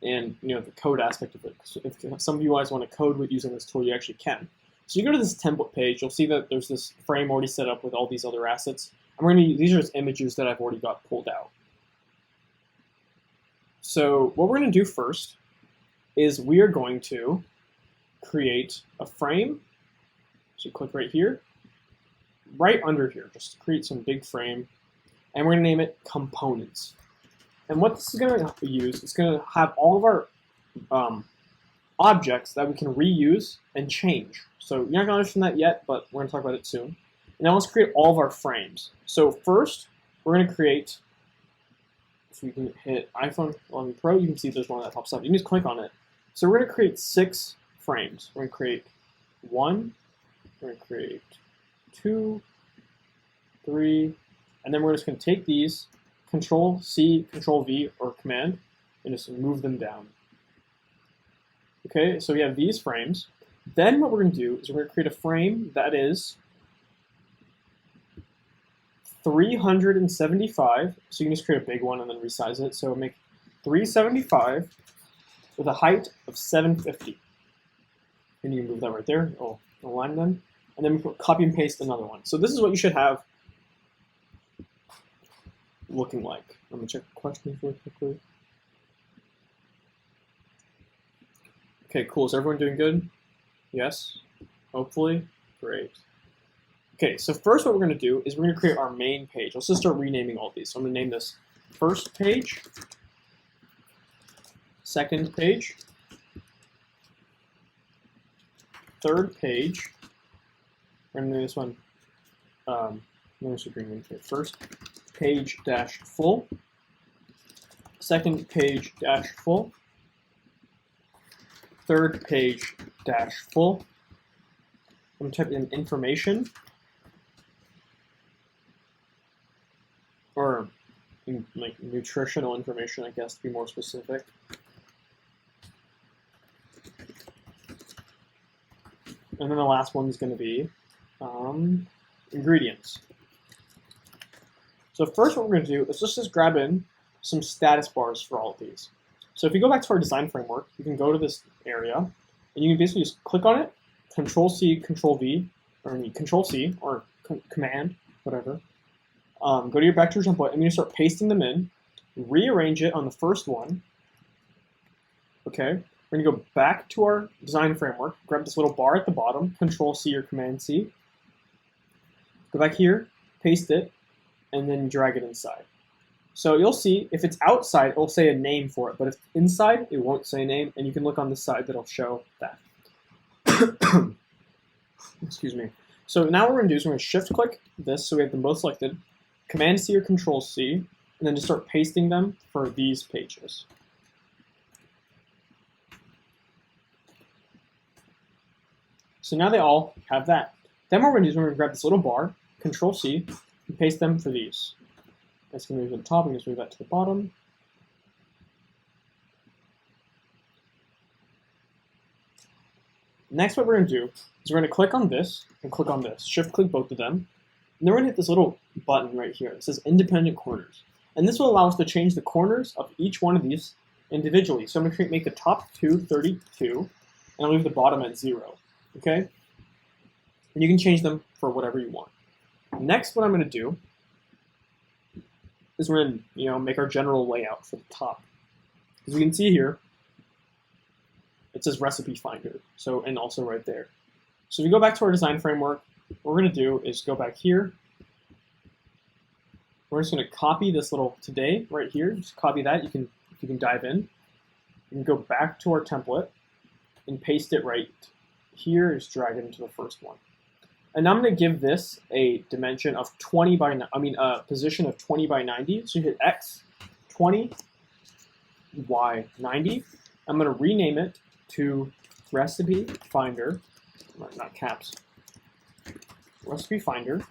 A: and the code aspect of it. So if some of you guys want to code with using this tool, you actually can. So you go to this template page, you'll see that there's this frame already set up with all these other assets. And we're going to use, these are just images that I've already got pulled out. So what we're going to do first is we are going to create a frame. So click right here, right under here, just create some big frame, and we're going to name it components. And what this is going to use, it's going to have all of our objects that we can reuse and change. So you're not going to understand that yet, but we're going to talk about it soon. And now let's create all of our frames. So first, we're going to create, if we can hit iPhone 11 Pro, you can see there's one that pops up. You can just click on it. So we're going to create 6 frames. We're going to create 1, we're going to create 2, 3, and then we're just going to take these, Control-C, Control-V, or Command, and just move them down. Okay, so we have these frames. Then what we're going to do is we're going to create a frame that is 375. So you can just create a big one and then resize it. So make 375 with a height of 750. And you can move that right there. I'll align them. And then we copy and paste another one. So this is what you should have looking like. Let me check the questions really quickly. Okay, cool. Is everyone doing good? Yes? Hopefully? Great. Okay, so first what we're going to do is we're going to create our main page. Let's just start renaming all these. So I'm going to name this first page, second page, third page. We're going to name this one, first page dash full, second page dash full, third page dash full. I'm going to type in information, or like nutritional information, I guess, to be more specific. And then the last one is going to be ingredients. So first what we're going to do is just grab in some status bars for all of these. So if you go back to our design framework, you can go to this area, and you can basically just click on it, Control-C, Control-V, or Control-C, or Command, whatever. Go to your vector template, and you start pasting them in, rearrange it on the first one. Okay, we're going to go back to our design framework, grab this little bar at the bottom, Control-C or Command-C. Go back here, paste it, and then drag it inside. So you'll see if it's outside, it'll say a name for it, but if it's inside, it won't say a name, and you can look on the side that'll show that. Excuse me. So now what we're going to do is we're going to shift click this so we have them both selected, Command C or Control C, and then just start pasting them for these pages. So now they all have that. Then what we're going to do is we're going to grab this little bar, Control C, and paste them for these. That's going to move to the top, and just move that to the bottom. Next, what we're going to do is we're going to click on this and click on this. Shift click both of them. And then we're going to hit this little button right here. It says Independent Corners. And this will allow us to change the corners of each one of these individually. So I'm going to make the top two 32, and I'll leave the bottom at 0. Okay? And you can change them for whatever you want. Next, what I'm going to do is we're going to make our general layout for the top. As you can see here, it says Recipe Finder, so, and also right there. So if we go back to our design framework, what we're going to do is go back here. We're just going to copy this little today right here. Just copy that. You can dive in. You can go back to our template and paste it right here. Just drag it into the first one. And now I'm going to give this a dimension of 20 by, position of 20 by 90. So you hit X, 20, Y, 90. I'm going to rename it to Recipe Finder, not caps, Recipe Finder.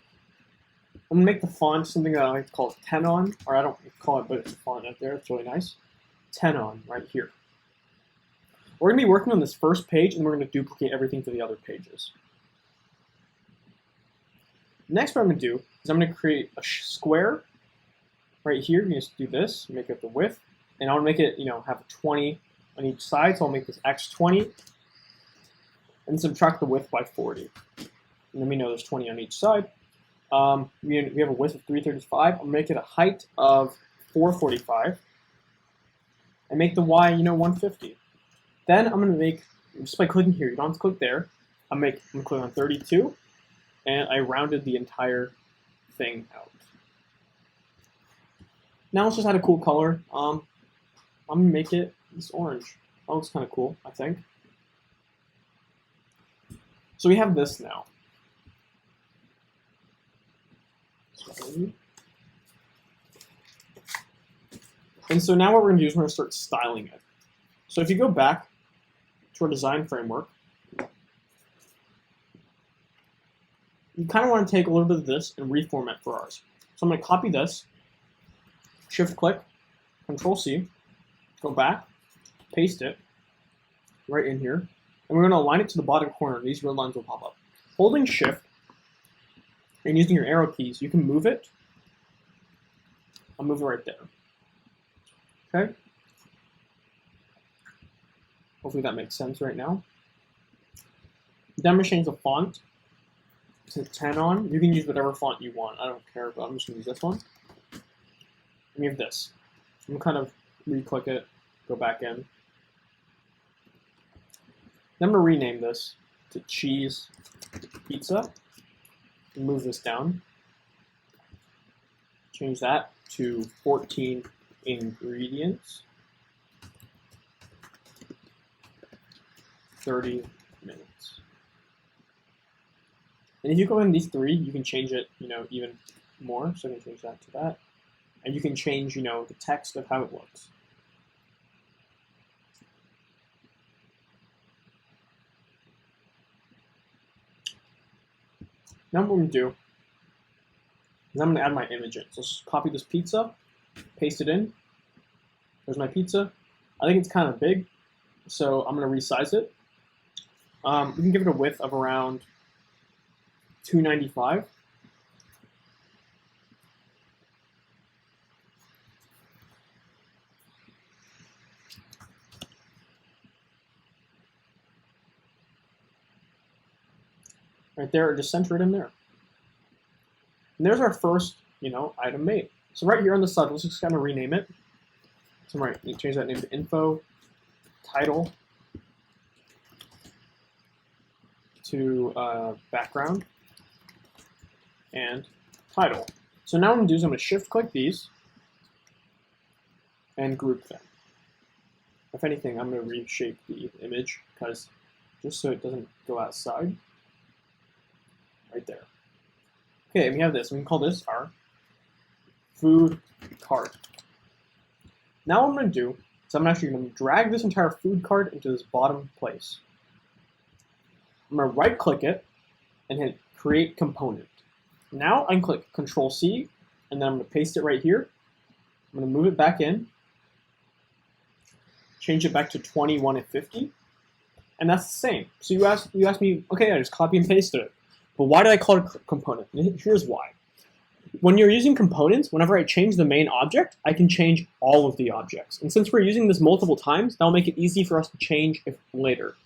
A: I'm going to make the font something that I like to call Tenon, or I don't call it, but it's a font out there. It's really nice. Tenon right here. We're going to be working on this first page, and we're going to duplicate everything for the other pages. Next, what I'm going to do is I'm going to create a square right here. You just do this, make it the width, and I'll make it, have a 20 on each side. So I'll make this X20 and subtract the width by 40. And then we know there's 20 on each side. We have a width of 335. I'll make it a height of 445 and make the Y, 150. Then I'm going to make, just by clicking here, you don't have to click there. I'm going to click on 32. And I rounded the entire thing out. Now let's just add a cool color. I'm going to make it this orange. That looks kind of cool, I think. So we have this now. And so now what we're going to do is we're going to start styling it. So if you go back to our design framework, you kind of want to take a little bit of this and reformat for ours. So I'm going to copy this, shift click, Control C, go back, paste it right in here, and we're going to align it to the bottom corner. These red lines will pop up. Holding shift and using your arrow keys, you can move it. I'll move it right there. Okay? Hopefully that makes sense right now. Then I'm going to change the font to Tenon. You can use whatever font you want. I don't care, but I'm just going to use this one. And we have this. I'm going to kind of re-click it, go back in. Then I'm going to rename this to Cheese Pizza. And move this down. Change that to 14 ingredients. 30 minutes. And if you go in these three, you can change it, even more. So I can change that to that. And you can change, the text of how it looks. Now what I'm going to do is I'm going to add my image in. So just copy this pizza, paste it in. There's my pizza. I think it's kind of big, so I'm going to resize it. You can give it a width of around 295. Right there, just center it in there. And there's our first, item made. So right here on the side, let's just kind of rename it. So I'm going to change that name to info, title, to background. and title. So now what I'm going to do is I'm going to shift click these and group them. If anything, I'm going to reshape the image because just so it doesn't go outside. Right there. Okay, and we have this. We can call this our food cart. Now what I'm going to do is I'm actually going to drag this entire food cart into this bottom place. I'm going to right click it and hit create component. Now I can click Control C and then I'm going to paste it right here. I'm going to move it back in, change it back to 21 and 50, and that's the same. So you asked me, okay, I just copy and pasted it. But why did I call it component? And here's why. When you're using components, whenever I change the main object, I can change all of the objects. And since we're using this multiple times, that'll make it easy for us to change it later.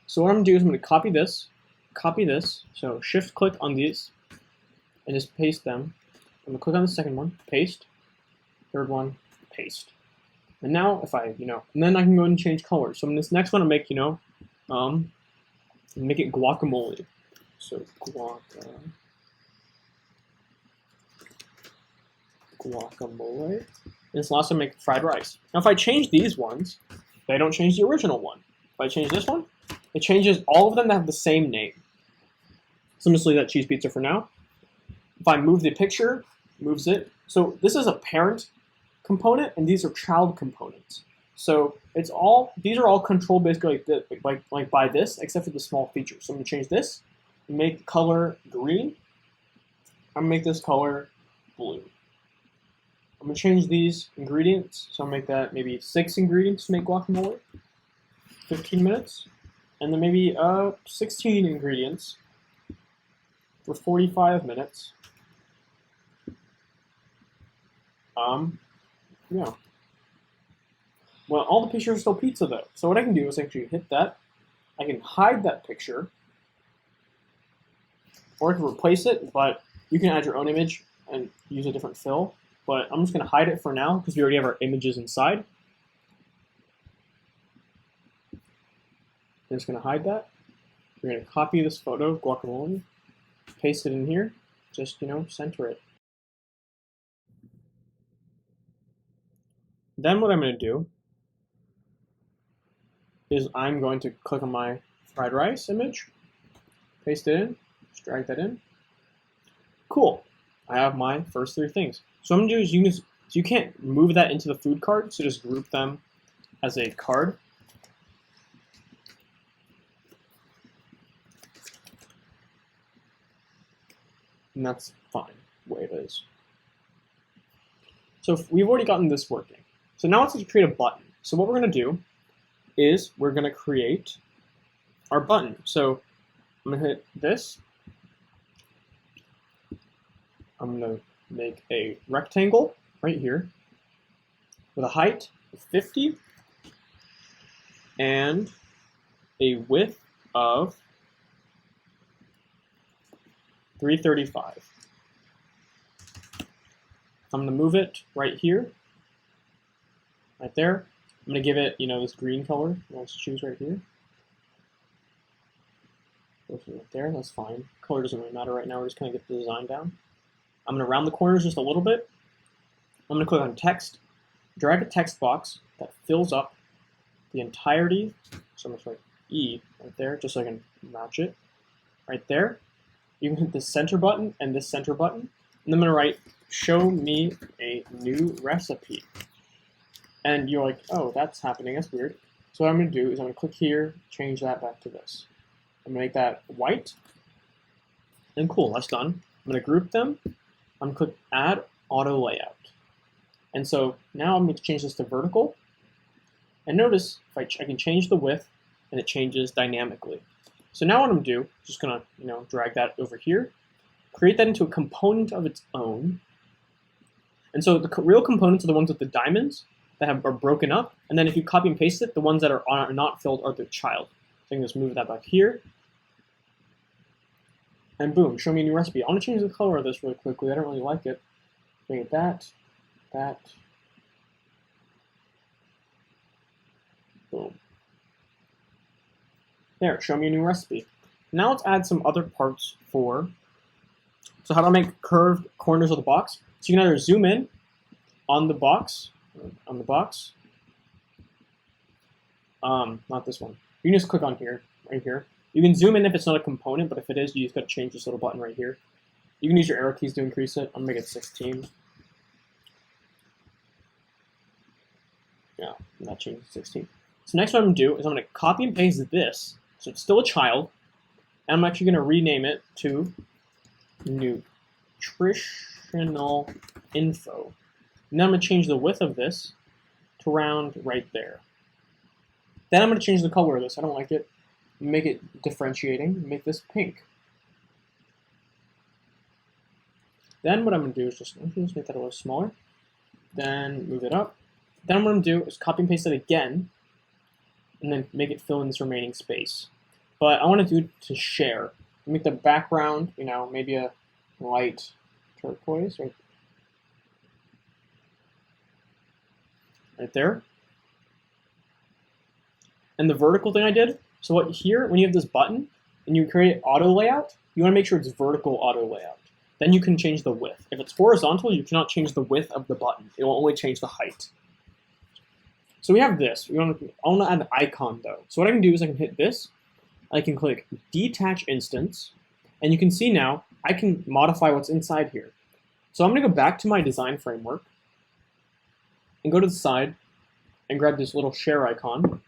A: So what I'm going to do is I'm going to copy this. So shift click on these and just paste them. I'm going to click on the second one, paste, third one, paste. And now if I, and then I can go and change colors. So in this next one, I'll make, make it guacamole. So guacamole. And this last one, make fried rice. Now if I change these ones, they don't change the original one. If I change this one, it changes all of them that have the same name. So I'm just leave that cheese pizza for now. If I move the picture, moves it. So this is a parent component, and these are child components. So these are all controlled basically like by this, except for the small features. So I'm gonna change this, make the color green. I'm gonna make this color blue. I'm gonna change these ingredients. So I'll make that maybe 6 ingredients to make guacamole, 15 minutes, and then maybe 16 ingredients for 45 minutes. Yeah. Well, all the pictures are still pizza though. So what I can do is actually hit that. I can hide that picture, or I can replace it, but you can add your own image and use a different fill. But I'm just going to hide it for now because we already have our images inside. I'm just going to hide that. We're going to copy this photo of guacamole, paste it in here, just, center it. Then what I'm going to do is I'm going to click on my fried rice image, paste it in, just drag that in. Cool. I have my first 3 things. So I'm going to do is you can't move that into the food cart, so just group them as a card. And that's fine, the way it is. So we've already gotten this working. So now let's create a button. So what we're going to do is we're going to create our button. So I'm going to hit this. I'm going to make a rectangle right here with a height of 50 and a width of 335. I'm going to move it right here, right there. I'm going to give it, this green color. Let's choose right here. Right there, that's fine. Color doesn't really matter right now. We're just going to get the design down. I'm going to round the corners just a little bit. I'm going to click on text, drag a text box that fills up the entirety. So I'm going to write E right there, just so I can match it. Right there. You can hit the center button and this center button. And I'm going to write, show me a new recipe. And you're like, oh, that's happening, that's weird. So what I'm going to do is I'm going to click here, change that back to this. I'm going to make that white. And cool, that's done. I'm going to group them. I'm going to click add auto layout. And so now I'm going to change this to vertical. And notice if I can change the width and it changes dynamically. So now what I'm going to do is just going to drag that over here, create that into a component of its own. And so the real components are the ones with the diamonds that are broken up. And then if you copy and paste it, the ones that are not filled are the child. So I can just move that back here. And boom, show me a new recipe. I want to change the color of this really quickly. I don't really like it. Make it that. Boom. There, show me a new recipe. Now let's add some other parts for So how do I make curved corners of the box? So you can either zoom in on the box, not this one. You can just click on here, right here. You can zoom in if it's not a component, but if it is, you just got to change this little button right here. You can use your arrow keys to increase it. I'm gonna make it 16. Yeah, that changed to 16. So next what I'm gonna do is I'm gonna copy and paste this, so it's still a child, and I'm actually gonna rename it to nutritional info. And then I'm gonna change the width of this to around right there. Then I'm gonna change the color of this. I don't like it. Make it differentiating. Make this pink. Then what I'm gonna do is just make that a little smaller. Then move it up. Then what I'm gonna do is copy and paste it again, and then make it fill in this remaining space. But I want to do it to share. Make the background, maybe a light turquoise, right there. And the vertical thing I did, so what here, when you have this button and you create auto layout, you want to make sure it's vertical auto layout. Then you can change the width. If it's horizontal, you cannot change the width of the button. It will only change the height. So we have this. I want to add the icon though. So what I can do is I can hit this. I can click detach instance, and you can see now I can modify what's inside here. So I'm going to go back to my design framework and go to the side and grab this little share icon.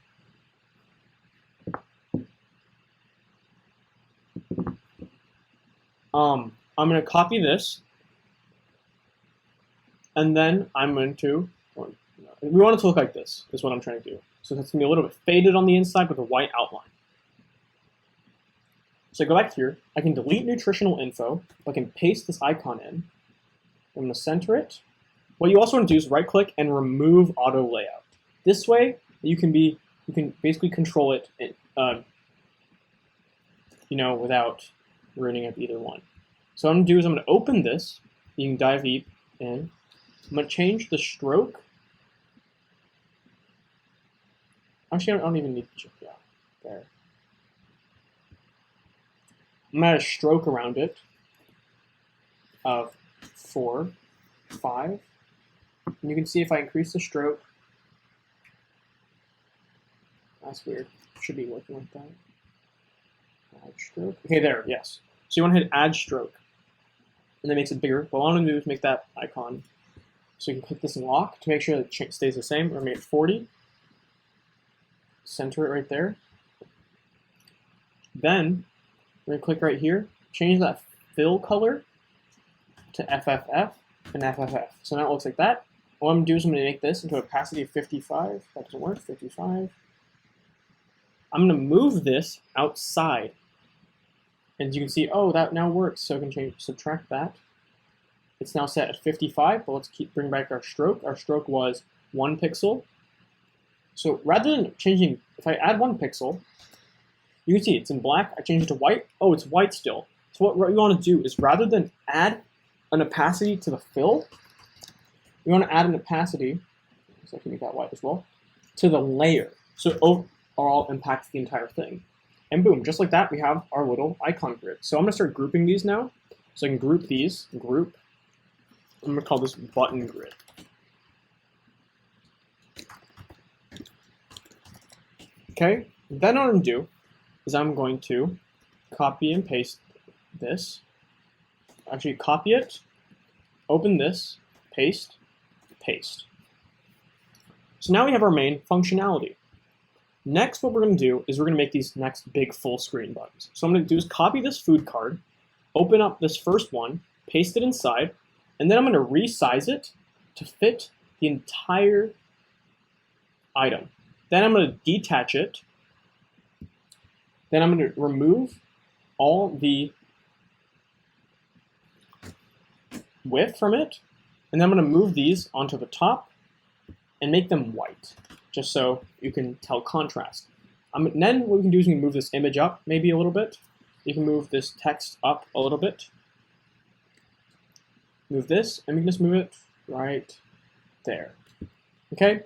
A: I'm going to copy this, and then I'm going to, we want it to look like this, is what I'm trying to do. So it's going to be a little bit faded on the inside with a white outline. So I go back here, I can delete nutritional info, I can paste this icon in, I'm going to center it. What you also want to do is right click and remove auto layout. This way you can basically control it, without ruining up either one. So what I'm going to do is I'm going to open this, you can dive deep in, I'm going to change the stroke. Actually, I don't even need to, yeah, there. I'm going to add a stroke around it of 4, 5. And you can see if I increase the stroke, that's weird. It should be working like that. Add stroke. Okay, there, yes. So you want to hit add stroke. And that makes it bigger. What I want to do is make that icon. So you can click this and lock to make sure that it stays the same, or make it 40. Center it right there. Then we're going to click right here, change that fill color to FFF and FFF. So now it looks like that. What I'm going to do is I'm going to make this into an opacity of 55. That doesn't work, 55. I'm going to move this outside. And you can see, oh, that now works. So I can subtract that. It's now set at 55, but let's bring back our stroke. Our stroke was 1 pixel. So rather than changing, if I add 1 pixel, you can see it's in black. I change it to white. Oh, it's white still. So what you want to do is rather than add an opacity to the fill, you want to add an opacity, so I can make that white as well, to the layer. So it overall impacts the entire thing. And boom, just like that, we have our little icon grid. So I'm going to start grouping these now. So I can group these, group. I'm going to call this button grid. Okay, then what I'm going to do is I'm going to copy and paste this. Actually, copy it, open this, paste, paste. So now we have our main functionality. Next, what we're going to do is we're going to make these next big full screen buttons. So what I'm going to do is copy this food card, open up this first one, paste it inside, and then I'm going to resize it to fit the entire item. Then I'm going to detach it. Then I'm going to remove all the width from it, and then I'm going to move these onto the top and make them white, just so you can tell contrast. Then what we can do is we can move this image up maybe a little bit. You can move this text up a little bit. Move this, and we can just move it right there. Okay,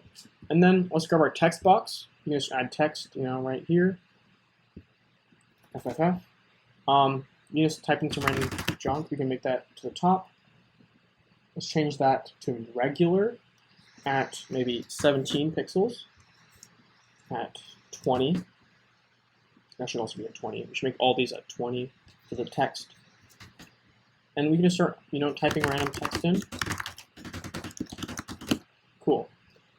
A: and then let's grab our text box. You can just add text, right here. FFF. You just type in some random junk. We can make that to the top. Let's change that to regular at maybe 17 pixels at 20. That should also be at 20. We should make all these at 20 for the text. And we can just start, typing random text in. Cool.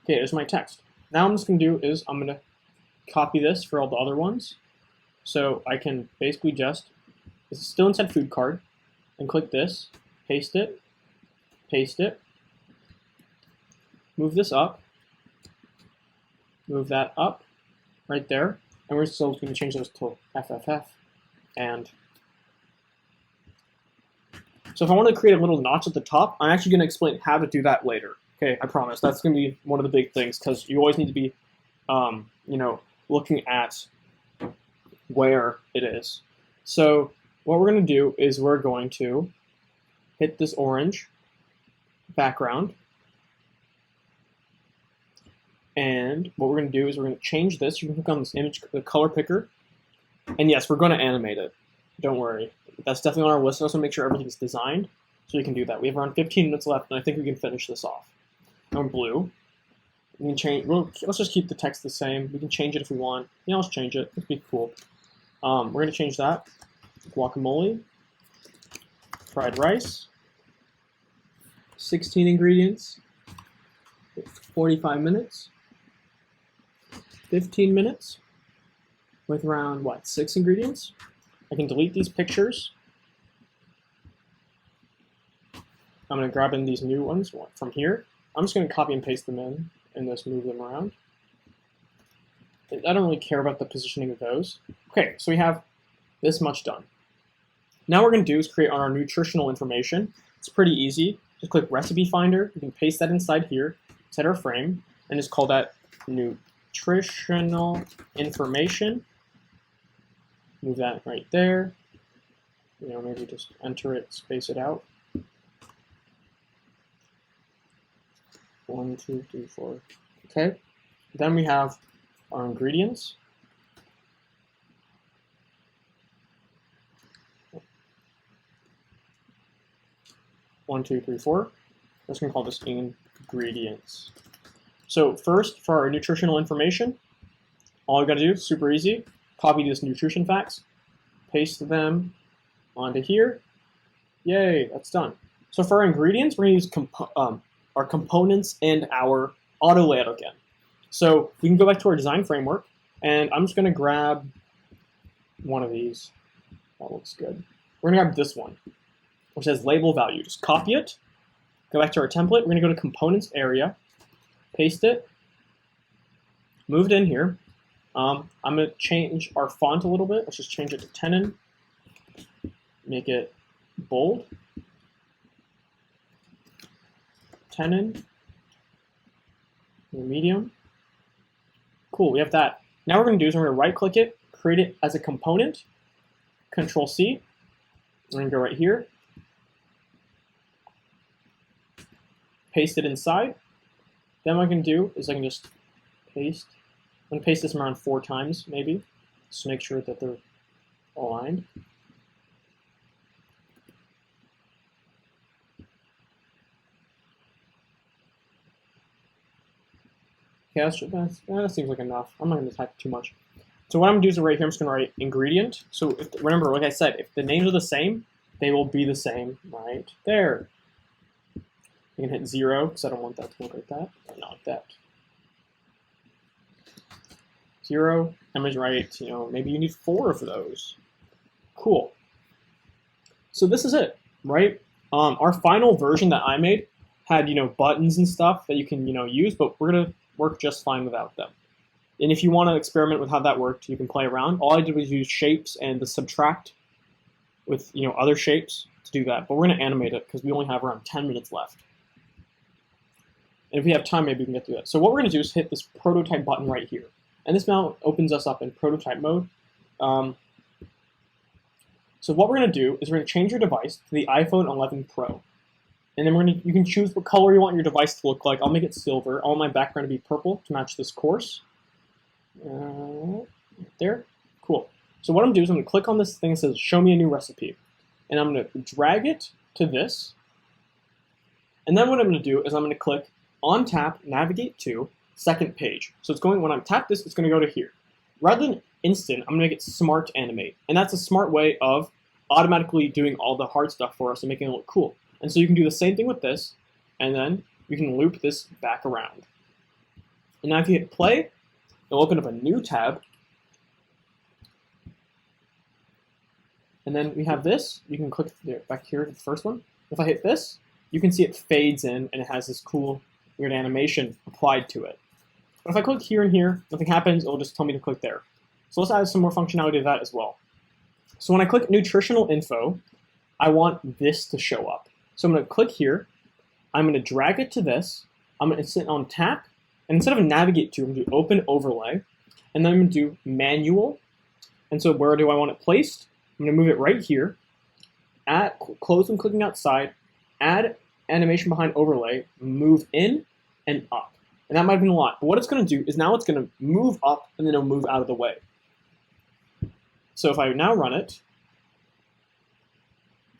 A: Okay, there's my text. Now what I'm just going to do is I'm going to copy this for all the other ones. So I can basically just, this is still inside food card, and click this, paste it, move this up, move that up right there, and we're still going to change those to FFF. And so if I want to create a little notch at the top, I'm actually going to explain how to do that later. Okay, I promise. That's going to be one of the big things, because you always need to be, looking at where it is. So what we're going to do is we're going to hit this orange background. And what we're going to do is we're going to change this. You can click on this image, the color picker. And yes, we're going to animate it. Don't worry. That's definitely on our list. Also make sure everything's designed so we can do that. We have around 15 minutes left, and I think we can finish this off. On blue, we can change. Let's just keep the text the same. We can change it if we want. Yeah, let's change it. It'd be cool. We're going to change that. Guacamole, fried rice, 16 ingredients, 45 minutes, 15 minutes, with around, 6 ingredients. I can delete these pictures. I'm going to grab in these new ones from here. I'm just going to copy and paste them in just move them around. I don't really care about the positioning of those. Okay, so we have this much done. Now what we're going to do is create our nutritional information. It's pretty easy. Just click Recipe Finder. You can paste that inside here, set our frame, and just call that nutritional information. Move that right there. Maybe just enter it, space it out. 1, 2, 3, 4. Okay. Then we have our ingredients. One, two, three, four. Let's going to call this ingredients. So first, for our nutritional information, all we got to do is super easy. Copy these nutrition facts, paste them onto here. Yay, that's done. So for our ingredients, we're going to use our components and our auto layout again. So we can go back to our design framework, and I'm just going to grab one of these. That looks good. We're going to grab this one, which says label value. Just copy it, go back to our template. We're going to go to components area, paste it, move it in here. I'm going to change our font a little bit. Let's just change it to tenon, make it bold. Tenon, medium. Cool, we have that. Now what we're going to do is we're going to right click it, create it as a component, Control C. We're going to go right here, paste it inside. Then what I can do is I can just paste. I'm going to paste this around 4 times maybe, just to make sure that they're aligned. Okay, that seems like enough. I'm not going to type too much. So what I'm going to do is right here, I'm just going to write ingredient. So remember, like I said, if the names are the same, they will be the same right there. I can hit 0 because I don't want that to look like that. Not like that. 0. I'm going to write, maybe you need 4 of those. Cool. So this is it, right? Our final version that I made had, buttons and stuff that you can, use, but we're going to work just fine without them. And if you want to experiment with how that worked, you can play around. All I did was use shapes and the subtract with other shapes to do that. But we're going to animate it because we only have around 10 minutes left. And if we have time, maybe we can get through that. So what we're going to do is hit this prototype button right here. And this now opens us up in prototype mode. So what we're going to do is we're going to change your device to the iPhone 11 Pro. And then you can choose what color you want your device to look like. I'll make it silver. I want my background to be purple to match this course. There. Cool. So what I'm doing is I'm going to click on this thing that says show me a new recipe. and I'm going to drag it to this. And then what I'm going to do is I'm going to click on tap, navigate to second page. So it's going, when I tap this, it's going to go to here. Rather than instant, I'm going to make it smart animate. And that's a smart way of automatically doing all the hard stuff for us and making it look cool. And so you can do the same thing with this, and then you can loop this back around. And now if you hit play, it'll open up a new tab. And then we have this. You can click back here to the first one. If I hit this, you can see it fades in and it has this cool weird animation applied to it. But if I click here and here, nothing happens. It'll just tell me to click there. So let's add some more functionality to that as well. So when I click nutritional info, I want this to show up. So I'm going to click here. I'm going to drag it to this. I'm going to sit on tap. And instead of navigate to, I'm going to do open overlay. And then I'm going to do manual. And so where do I want it placed? I'm going to move it right here. Add, close when clicking outside. Add animation behind overlay. Move in and up. And that might have been a lot. But what it's going to do is now it's going to move up and then it'll move out of the way. So if I now run it,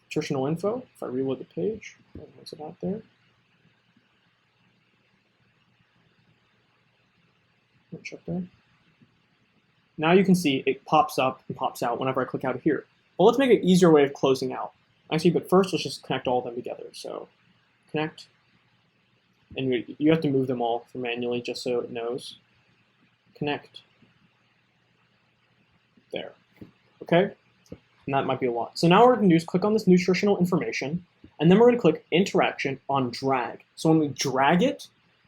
A: nutritional info, if I reload the page, what's it out there? Up there. Now you can see it pops up and pops out whenever I click out of here. Well, let's make an easier way of closing out. Actually, but first let's just connect all of them together. So connect, and you have to move them all manually just so it knows. Connect. There. Okay? And that might be a lot. So now what we're going to do is click on this nutritional information, and then we're going to click interaction on drag. So when we drag it,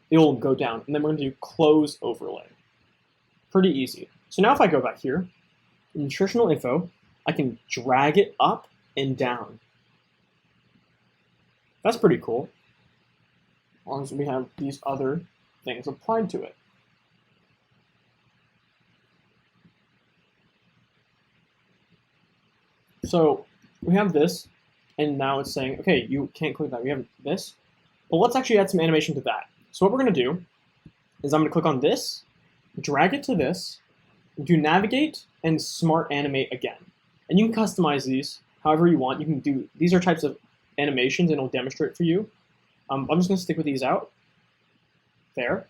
A: it will go down, and then we're going to do close overlay. Pretty easy. So now if I go back here, nutritional info, I can drag it up and down. That's pretty cool, as long as we have these other things applied to it. So we have this, and now it's saying, okay, you can't click that. We have this. But let's actually add some animation to that. So what we're going to do is I'm going to click on this, drag it to this, do navigate, and smart animate again. And you can customize these however you want. You can do, these are types of animations, and it'll demonstrate for you. I'm just going to stick with these out. There.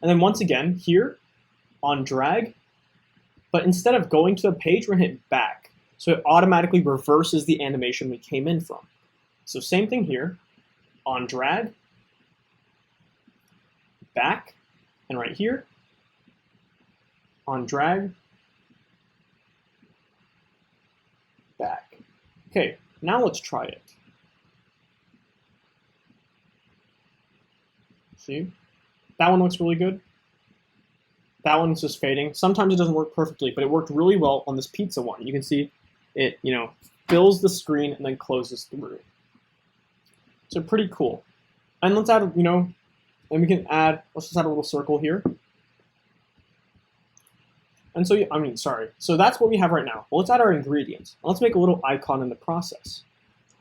A: And then once again, here on drag, but instead of going to the page, we're going to hit back. So it automatically reverses the animation we came in from. So same thing here, on drag, back, and right here, on drag, back. Okay, now let's try it. See? That one looks really good. That one's just fading. Sometimes it doesn't work perfectly, but it worked really well on this pizza one. You can see it, fills the screen and then closes through. So pretty cool. And let's add, and we can add, let's just add a little circle here. And so, so that's what we have right now. Well, let's add our ingredients. Let's make a little icon in the process.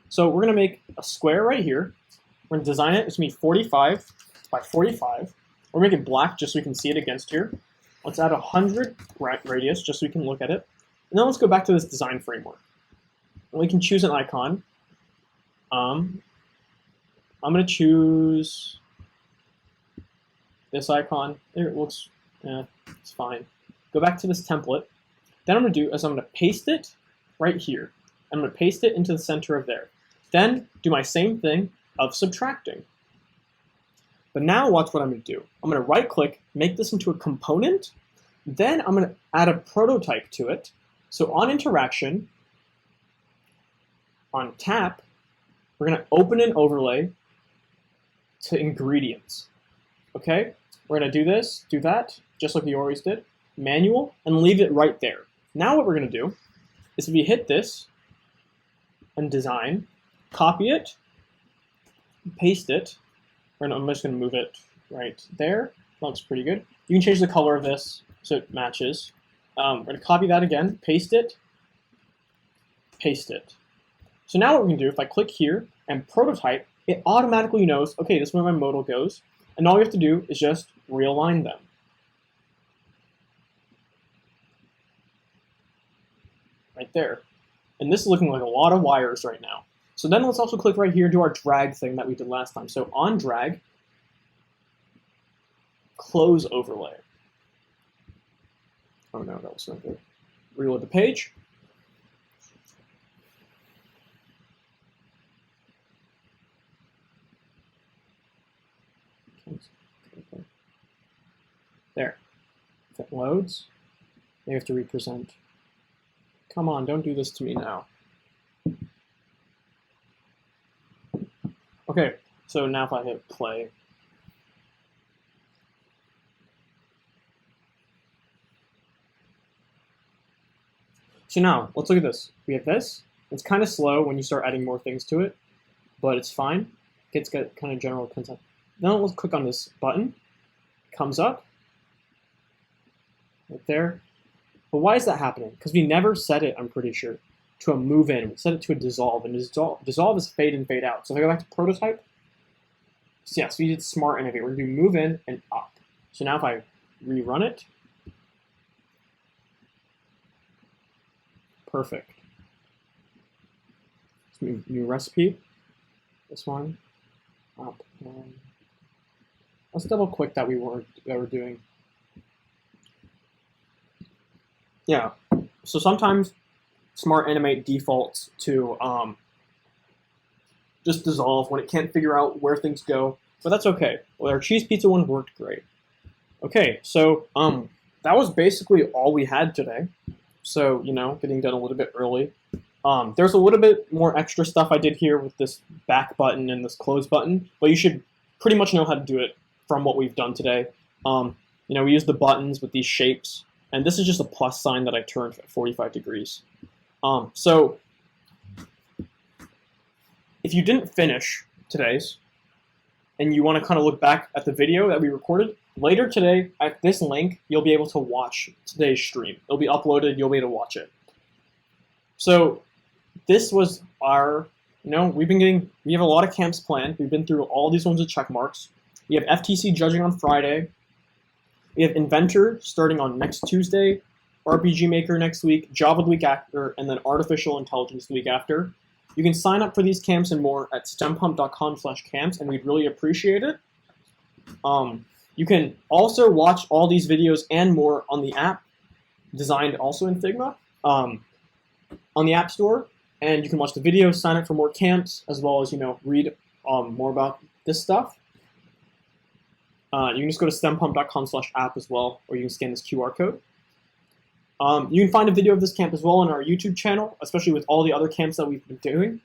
A: So we're going to make a square right here. We're going to design it. It's going to be 45 by 45. We're going to make it black just so we can see it against here. Let's add 100 radius just so we can look at it. And then let's go back to this design framework. And we can choose an icon. I'm going to choose this icon. It looks, it's fine. Go back to this template. Then I'm going to do is I'm going to paste it right here. I'm going to paste it into the center of there. Then do my same thing of subtracting. But now watch what I'm going to do. I'm going to right click, make this into a component. Then I'm going to add a prototype to it. So on interaction, on tap, we're going to open an overlay to ingredients. Okay? We're going to do this, do that, just like we always did. Manual, and leave it right there. Now what we're going to do is if we hit this and design, copy it, paste it. I'm just going to move it right there. That looks pretty good. You can change the color of this so it matches. We're going to copy that again, paste it, paste it. So now what we can do, if I click here and prototype, it automatically knows, okay, this is where my modal goes. And all we have to do is just realign them. Right there. And this is looking like a lot of wires right now. So then let's also click right here and do our drag thing that we did last time. So on drag, close overlay. Oh no, that was not good. Reload the page. There. If it loads, they have to represent. Come on, don't do this to me now. Okay, so now if I hit play, so now let's look at this. We have this. It's kind of slow when you start adding more things to it, but it's fine. It's got kind of general concept. Then let's click on this button. It comes up right there. But why is that happening? Because we never set it, I'm pretty sure, to a move in. We set it to a dissolve, and dissolve is fade and fade out. So if I go back to prototype, so yes, we did smart innovate. We're going to do move in and up. So now if I rerun it, perfect. New recipe. This one up. Let's double click that we're doing. Yeah. So sometimes smart animate defaults to just dissolve when it can't figure out where things go, but that's okay. Well, our cheese pizza one worked great. Okay, so that was basically all we had today. So, you know, getting done a little bit early. There's a little bit more extra stuff I did here with this back button and this close button, but you should pretty much know how to do it from what we've done today. You know, we use the buttons with these shapes, and this is just a plus sign that I turned at 45 degrees. So if you didn't finish today's, and you want to kind of look back at the video that we recorded, later today, at this link, you'll be able to watch today's stream. It'll be uploaded, you'll be able to watch it. So this was our, you know, we have a lot of camps planned. We've been through all these ones with check marks. We have FTC judging on Friday. We have Inventor starting on next Tuesday, RPG Maker next week, Java the week after, and then Artificial Intelligence the week after. You can sign up for these camps and more at stempump.com/camps, and we'd really appreciate it. You can also watch all these videos and more on the app, designed also in Figma, on the App Store. And you can watch the videos, sign up for more camps, as well as, you know, read more about this stuff. You can just go to stempump.com/app as well, or you can scan this QR code. You can find a video of this camp as well on our YouTube channel, especially with all the other camps that we've been doing.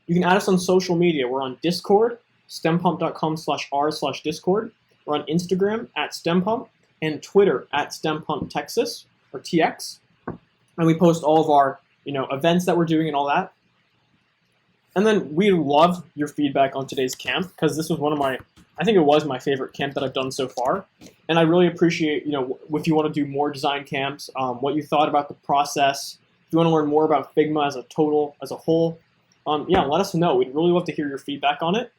A: You can add us on social media. We're on Discord, stempump.com/r/discord. We're on Instagram at STEMpump, and Twitter at STEMpumpTexas, or TX. And we post all of our, you know, events that we're doing and all that. And then we love your feedback on today's camp, because this was one of my, I think it was my favorite camp that I've done so far. And I really appreciate, you know, if you want to do more design camps, what you thought about the process. If you want to learn more about Figma as a whole, yeah, let us know. We'd really love to hear your feedback on it.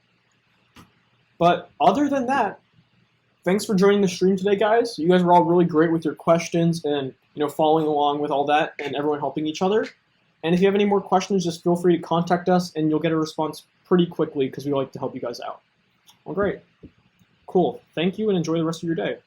A: But other than that, thanks for joining the stream today, guys. You guys were all really great with your questions and, you know, following along with all that and everyone helping each other. And if you have any more questions, just feel free to contact us and you'll get a response pretty quickly because we like to help you guys out. Well, great. Cool. Thank you and enjoy the rest of your day.